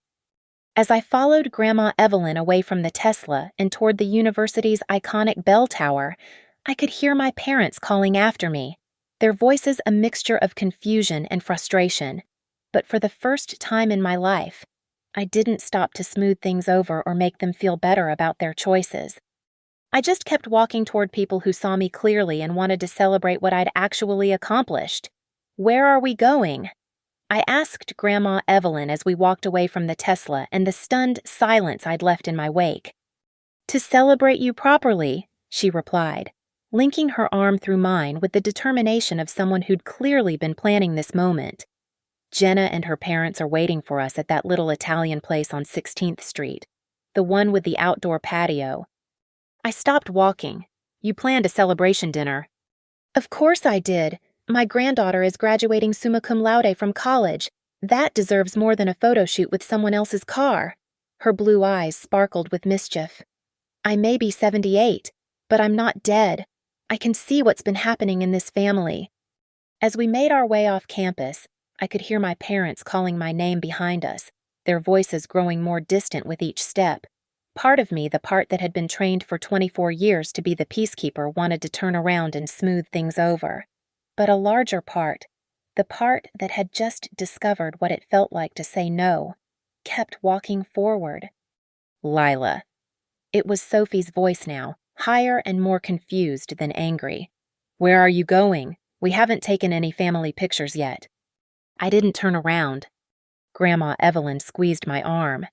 As I followed Grandma Evelyn away from the Tesla and toward the university's iconic bell tower, I could hear my parents calling after me, their voices a mixture of confusion and frustration. But for the first time in my life, I didn't stop to smooth things over or make them feel better about their choices. I just kept walking toward people who saw me clearly and wanted to celebrate what I'd actually accomplished. "Where are we going?" I asked Grandma Evelyn as we walked away from the Tesla and the stunned silence I'd left in my wake. "To celebrate you properly," she replied, linking her arm through mine with the determination of someone who'd clearly been planning this moment. "Jenna and her parents are waiting for us at that little Italian place on 16th Street, the one with the outdoor patio." I stopped walking. "You planned a celebration dinner." "Of course I did. My granddaughter is graduating summa cum laude from college. That deserves more than a photo shoot with someone else's car." Her blue eyes sparkled with mischief. "I may be 78, but I'm not dead. I can see what's been happening in this family." As we made our way off campus, I could hear my parents calling my name behind us, their voices growing more distant with each step. Part of me, the part that had been trained for 24 years to be the peacekeeper, wanted to turn around and smooth things over. But a larger part, the part that had just discovered what it felt like to say no, kept walking forward. "Lila." It was Sophie's voice now, higher and more confused than angry. "Where are you going? We haven't taken any family pictures yet." I didn't turn around. Grandma Evelyn squeezed my arm.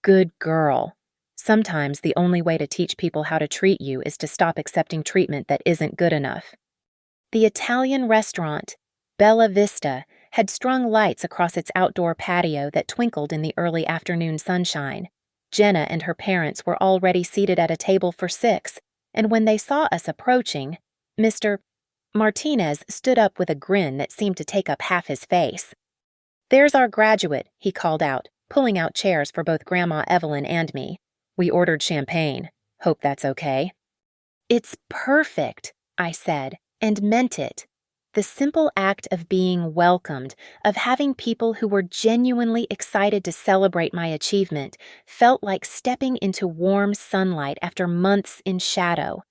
"Good girl. Sometimes the only way to teach people how to treat you is to stop accepting treatment that isn't good enough." The Italian restaurant, Bella Vista, had strung lights across its outdoor patio that twinkled in the early afternoon sunshine. Jenna and her parents were already seated at a table for 6, and when they saw us approaching, Mr. Martinez stood up with a grin that seemed to take up half his face. "There's our graduate," he called out, pulling out chairs for both Grandma Evelyn and me. "We ordered champagne. Hope that's okay." "It's perfect," I said, and meant it. The simple act of being welcomed, of having people who were genuinely excited to celebrate my achievement, felt like stepping into warm sunlight after months in shadow.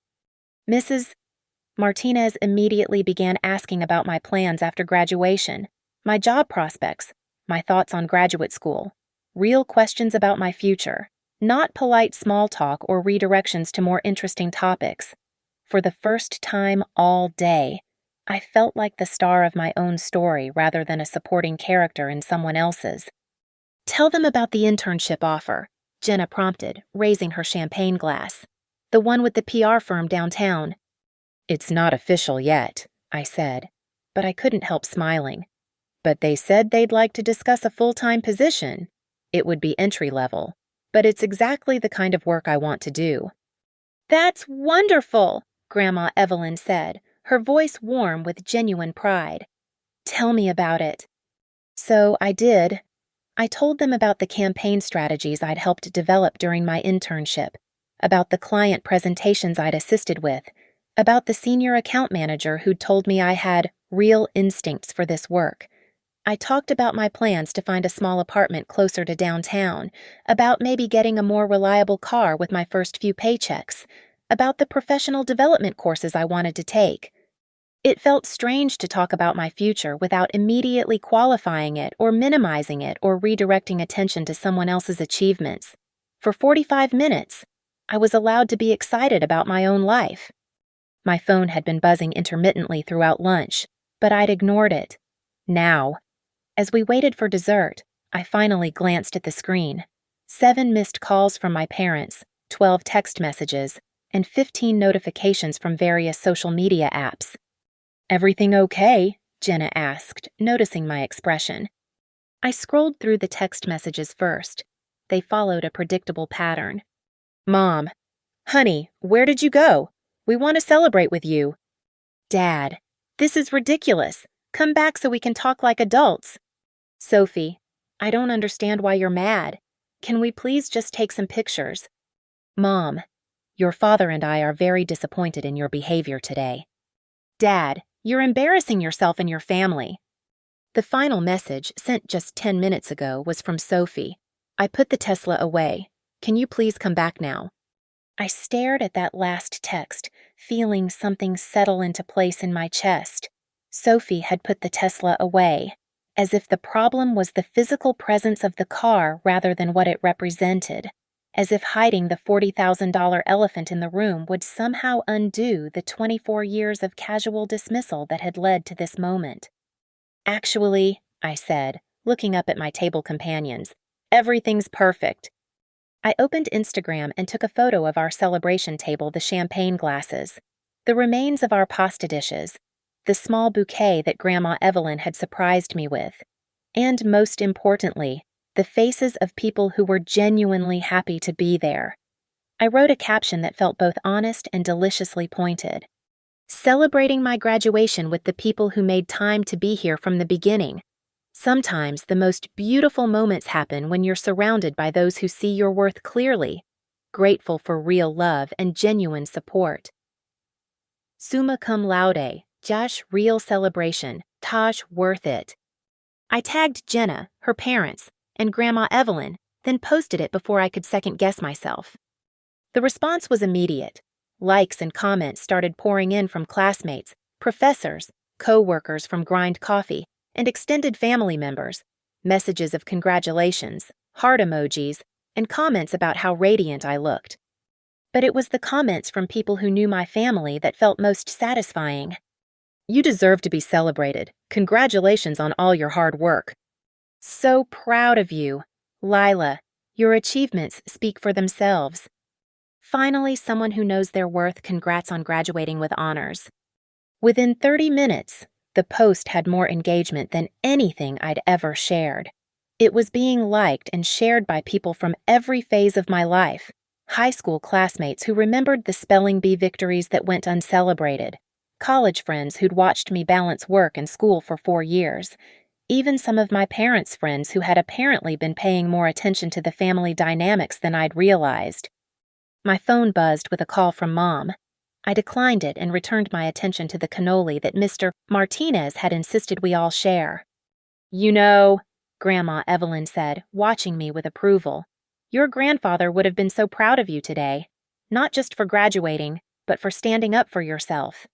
Mrs. Martinez immediately began asking about my plans after graduation, my job prospects, my thoughts on graduate school, real questions about my future, not polite small talk or redirections to more interesting topics. For the first time all day, I felt like the star of my own story rather than a supporting character in someone else's. "Tell them about the internship offer," Jenna prompted, raising her champagne glass. "The one with the PR firm downtown." "It's not official yet," I said, but I couldn't help smiling. "But they said they'd like to discuss a full-time position. It would be entry-level, but it's exactly the kind of work I want to do." "That's wonderful," Grandma Evelyn said, her voice warm with genuine pride. "Tell me about it." So I did. I told them about the campaign strategies I'd helped develop during my internship, about the client presentations I'd assisted with, about the senior account manager who'd told me I had real instincts for this work. I talked about my plans to find a small apartment closer to downtown, about maybe getting a more reliable car with my first few paychecks, about the professional development courses I wanted to take. It felt strange to talk about my future without immediately qualifying it or minimizing it or redirecting attention to someone else's achievements. For 45 minutes, I was allowed to be excited about my own life. My phone had been buzzing intermittently throughout lunch, but I'd ignored it. Now, as we waited for dessert, I finally glanced at the screen. 7 missed calls from my parents, 12 text messages, and 15 notifications from various social media apps. "Everything okay?" Jenna asked, noticing my expression. I scrolled through the text messages first. They followed a predictable pattern. "Mom, honey, where did you go? We want to celebrate with you." "Dad, this is ridiculous. Come back so we can talk like adults." "Sophie, I don't understand why you're mad. Can we please just take some pictures?" "Mom, your father and I are very disappointed in your behavior today." "Dad, you're embarrassing yourself and your family." The final message, sent just 10 minutes ago, was from Sophie. "I put the Tesla away. Can you please come back now?" I stared at that last text, feeling something settle into place in my chest. Sophie had put the Tesla away, as if the problem was the physical presence of the car rather than what it represented, as if hiding the $40,000 elephant in the room would somehow undo the 24 years of casual dismissal that had led to this moment. "Actually," I said, looking up at my table companions, "everything's perfect." I opened Instagram and took a photo of our celebration table, the champagne glasses, the remains of our pasta dishes, the small bouquet that Grandma Evelyn had surprised me with, and most importantly, the faces of people who were genuinely happy to be there. I wrote a caption that felt both honest and deliciously pointed. "Celebrating my graduation with the people who made time to be here from the beginning. Sometimes the most beautiful moments happen when you're surrounded by those who see your worth clearly, grateful for real love and genuine support. Summa cum laude, Josh real celebration, Tosh worth it." I tagged Jenna, her parents, and Grandma Evelyn, then posted it before I could second-guess myself. The response was immediate. Likes and comments started pouring in from classmates, professors, co-workers from Grind Coffee, and extended family members, messages of congratulations, heart emojis, and comments about how radiant I looked. But it was the comments from people who knew my family that felt most satisfying. "You deserve to be celebrated. Congratulations on all your hard work." "So proud of you. Lila, your achievements speak for themselves." Finally, someone who knows their worth congrats on graduating with honors. Within 30 minutes, The post had more engagement than anything I'd ever shared. It was being liked and shared by people from every phase of my life. High school classmates who remembered the spelling bee victories that went uncelebrated, college friends who'd watched me balance work and school for 4 years, even some of my parents' friends who had apparently been paying more attention to the family dynamics than I'd realized. My phone buzzed with a call from Mom. I declined it and returned my attention to the cannoli that Mr. Martinez had insisted we all share. "You know," Grandma Evelyn said, watching me with approval, "your grandfather would have been so proud of you today, not just for graduating, but for standing up for yourself."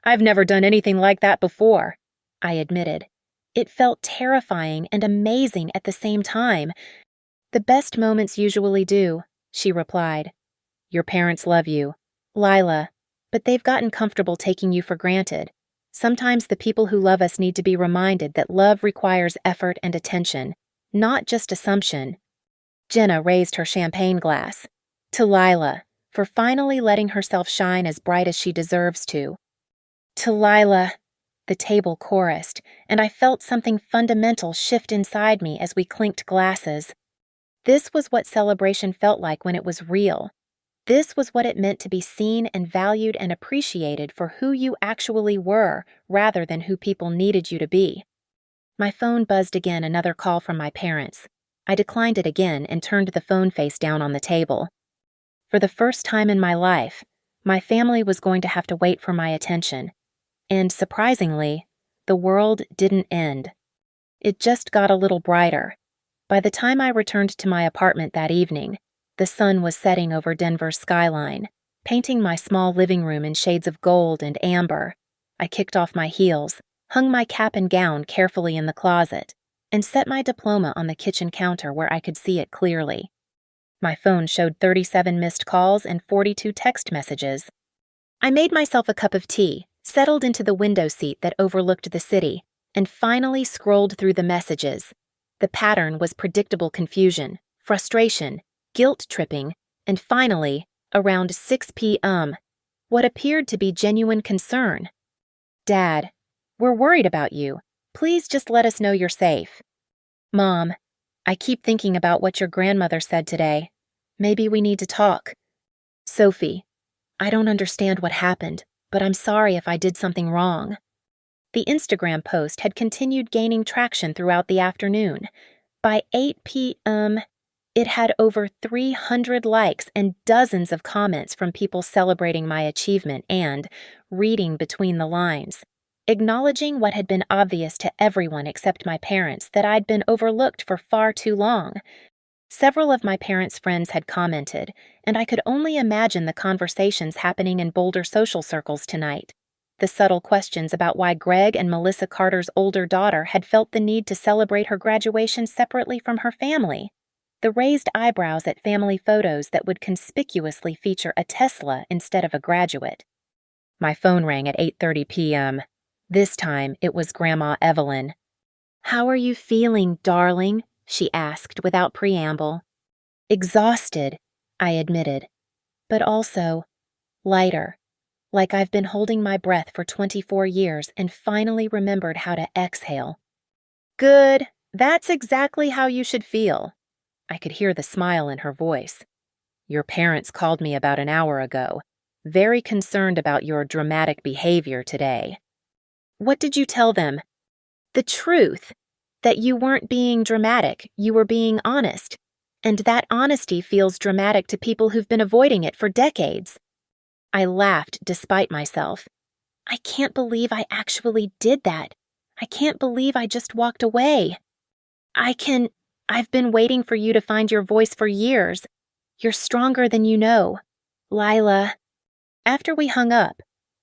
"I've never done anything like that before," I admitted. It felt terrifying and amazing at the same time. "The best moments usually do," she replied. "Your parents love you, Lila, but they've gotten comfortable taking you for granted. Sometimes the people who love us need to be reminded that love requires effort and attention, not just assumption." Jenna raised her champagne glass. "To Lila, for finally letting herself shine as bright as she deserves to." "To Lila," the table chorused, and I felt something fundamental shift inside me as we clinked glasses. This was what celebration felt like when it was real. This was what it meant to be seen and valued and appreciated for who you actually were, rather than who people needed you to be. My phone buzzed again, another call from my parents. I declined it again and turned the phone face down on the table. For the first time in my life, my family was going to have to wait for my attention. And surprisingly, the world didn't end. It just got a little brighter. By the time I returned to my apartment that evening, the sun was setting over Denver's skyline, painting my small living room in shades of gold and amber. I kicked off my heels, hung my cap and gown carefully in the closet, and set my diploma on the kitchen counter where I could see it clearly. My phone showed 37 missed calls and 42 text messages. I made myself a cup of tea, settled into the window seat that overlooked the city, and finally scrolled through the messages. The pattern was predictable confusion, frustration, guilt-tripping, and finally, around 6 p.m., what appeared to be genuine concern. "Dad, we're worried about you. Please just let us know you're safe." "Mom, I keep thinking about what your grandmother said today. Maybe we need to talk." "Sophie, I don't understand what happened, but I'm sorry if I did something wrong." The Instagram post had continued gaining traction throughout the afternoon. By 8 p.m., it had over 300 likes and dozens of comments from people celebrating my achievement and, reading between the lines, acknowledging what had been obvious to everyone except my parents, that I'd been overlooked for far too long. Several of my parents' friends had commented, and I could only imagine the conversations happening in Boulder social circles tonight. The subtle questions about why Greg and Melissa Carter's older daughter had felt the need to celebrate her graduation separately from her family. The raised eyebrows at family photos that would conspicuously feature a Tesla instead of a graduate. My phone rang at 8:30 p.m. This time, it was Grandma Evelyn. "How are you feeling, darling?" she asked without preamble. "Exhausted," I admitted, but also lighter, like I've been holding my breath for 24 years and finally remembered how to exhale. "Good, that's exactly how you should feel." I could hear the smile in her voice. "Your parents called me about an hour ago, very concerned about your dramatic behavior today." "What did you tell them?" "The truth. That you weren't being dramatic, you were being honest. And that honesty feels dramatic to people who've been avoiding it for decades." I laughed despite myself. "I can't believe I actually did that. I can't believe I just walked away. I've been waiting for you to find your voice for years. You're stronger than you know. Lila." After we hung up,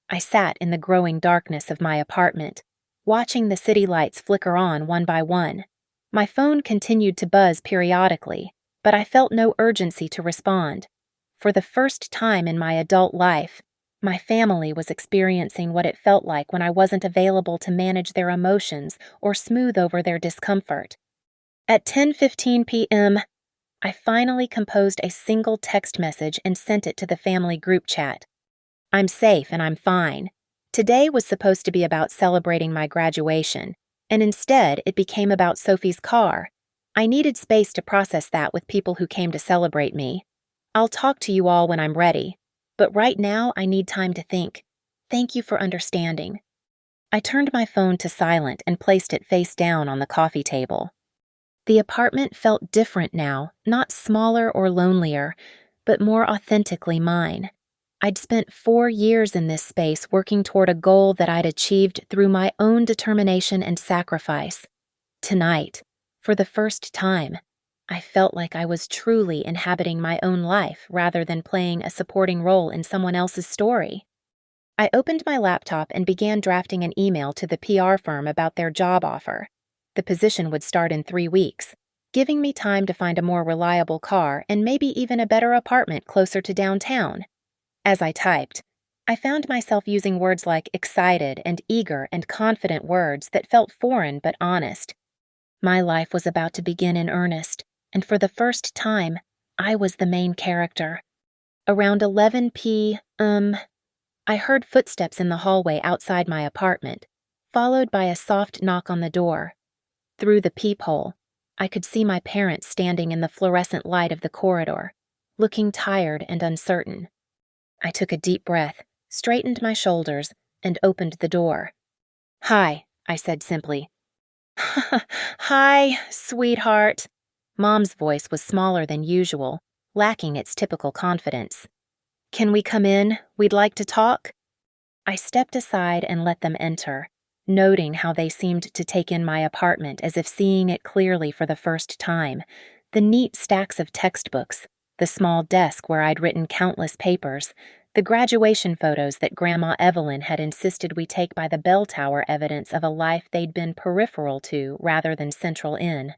I sat in the growing darkness of my apartment, watching the city lights flicker on one by one. My phone continued to buzz periodically, but I felt no urgency to respond. For the first time in my adult life, my family was experiencing what it felt like when I wasn't available to manage their emotions or smooth over their discomfort. At 10:15 p.m., I finally composed a single text message and sent it to the family group chat. "I'm safe and I'm fine. Today was supposed to be about celebrating my graduation, and instead it became about Sophie's car. I needed space to process that with people who came to celebrate me. I'll talk to you all when I'm ready, but right now I need time to think. Thank you for understanding. I turned my phone to silent and placed it face down on the coffee table. The apartment felt different now, not smaller or lonelier, but more authentically mine. I'd spent 4 years in this space working toward a goal that I'd achieved through my own determination and sacrifice. Tonight, for the first time, I felt like I was truly inhabiting my own life rather than playing a supporting role in someone else's story. I opened my laptop and began drafting an email to the PR firm about their job offer. The position would start in 3 weeks, giving me time to find a more reliable car and maybe even a better apartment closer to downtown. As I typed, I found myself using words like excited and eager and confident, words that felt foreign but honest. My life was about to begin in earnest, and for the first time, I was the main character. Around 11 p.m., I heard footsteps in the hallway outside my apartment, followed by a soft knock on the door. Through the peephole, I could see my parents standing in the fluorescent light of the corridor, looking tired and uncertain. I took a deep breath, straightened my shoulders, and opened the door. "Hi," I said simply. "Hi, sweetheart." Mom's voice was smaller than usual, lacking its typical confidence. "Can we come in? We'd like to talk." I stepped aside and let them enter, noting how they seemed to take in my apartment as if seeing it clearly for the first time. The neat stacks of textbooks, the small desk where I'd written countless papers, the graduation photos that Grandma Evelyn had insisted we take by the bell tower, evidence of a life they'd been peripheral to rather than central in.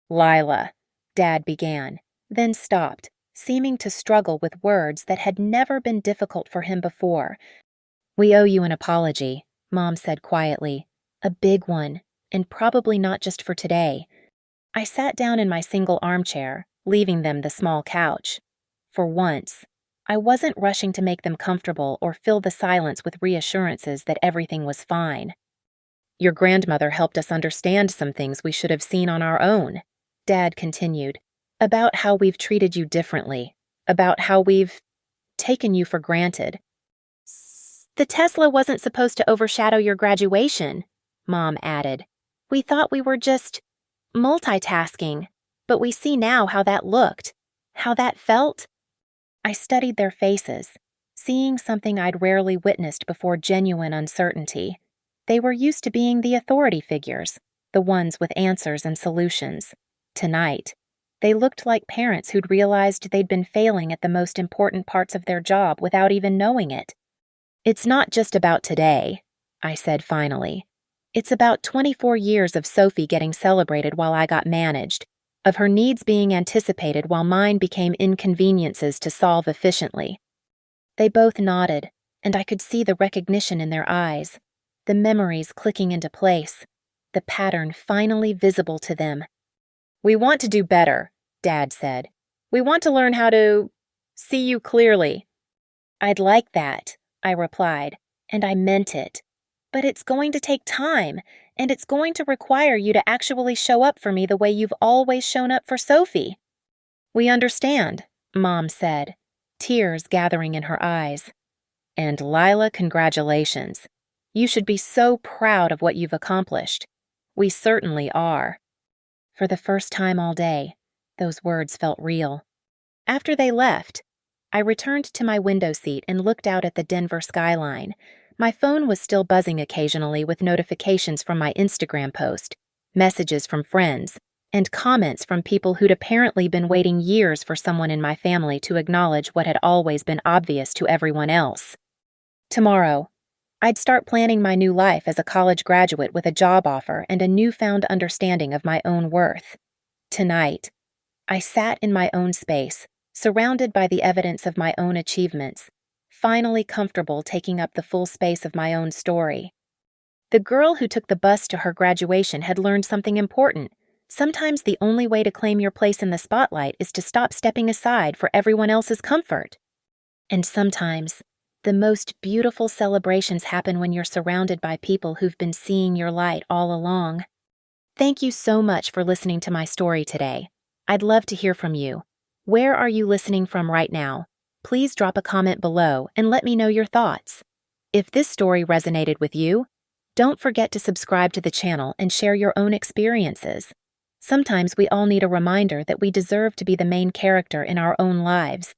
"Lila," Dad began, then stopped, seeming to struggle with words that had never been difficult for him before. "We owe you an apology," Mom said quietly. "A big one, and probably not just for today." I sat down in my single armchair, leaving them the small couch. For once, I wasn't rushing to make them comfortable or fill the silence with reassurances that everything was fine. "Your grandmother helped us understand some things we should have seen on our own," Dad continued, "about how we've treated you differently, about how we've taken you for granted." "The Tesla wasn't supposed to overshadow your graduation," Mom added. "We thought we were just multitasking, but we see now how that looked, how that felt." I studied their faces, seeing something I'd rarely witnessed before: genuine uncertainty. They were used to being the authority figures, the ones with answers and solutions. Tonight, they looked like parents who'd realized they'd been failing at the most important parts of their job without even knowing it. "It's not just about today," I said finally. "It's about 24 years of Sophie getting celebrated while I got managed, of her needs being anticipated while mine became inconveniences to solve efficiently." They both nodded, and I could see the recognition in their eyes, the memories clicking into place, the pattern finally visible to them. "We want to do better," Dad said. "We want to learn how to see you clearly." "I'd like that," I replied, and I meant it. "But it's going to take time, and it's going to require you to actually show up for me the way you've always shown up for Sophie." "We understand," Mom said, tears gathering in her eyes. "And Lila, congratulations. You should be so proud of what you've accomplished. We certainly are." For the first time all day, those words felt real. After they left, I returned to my window seat and looked out at the Denver skyline. My phone was still buzzing occasionally with notifications from my Instagram post, messages from friends, and comments from people who'd apparently been waiting years for someone in my family to acknowledge what had always been obvious to everyone else. Tomorrow, I'd start planning my new life as a college graduate with a job offer and a newfound understanding of my own worth. Tonight, I sat in my own space, surrounded by the evidence of my own achievements, finally comfortable taking up the full space of my own story. The girl who took the bus to her graduation had learned something important. Sometimes the only way to claim your place in the spotlight is to stop stepping aside for everyone else's comfort. And sometimes The most beautiful celebrations happen when you're surrounded by people who've been seeing your light all along. Thank you so much for listening to my story today. I'd love to hear from you. Where are you listening from right now? Please drop a comment below and let me know your thoughts. If this story resonated with you, don't forget to subscribe to the channel and share your own experiences. Sometimes we all need a reminder that we deserve to be the main character in our own lives.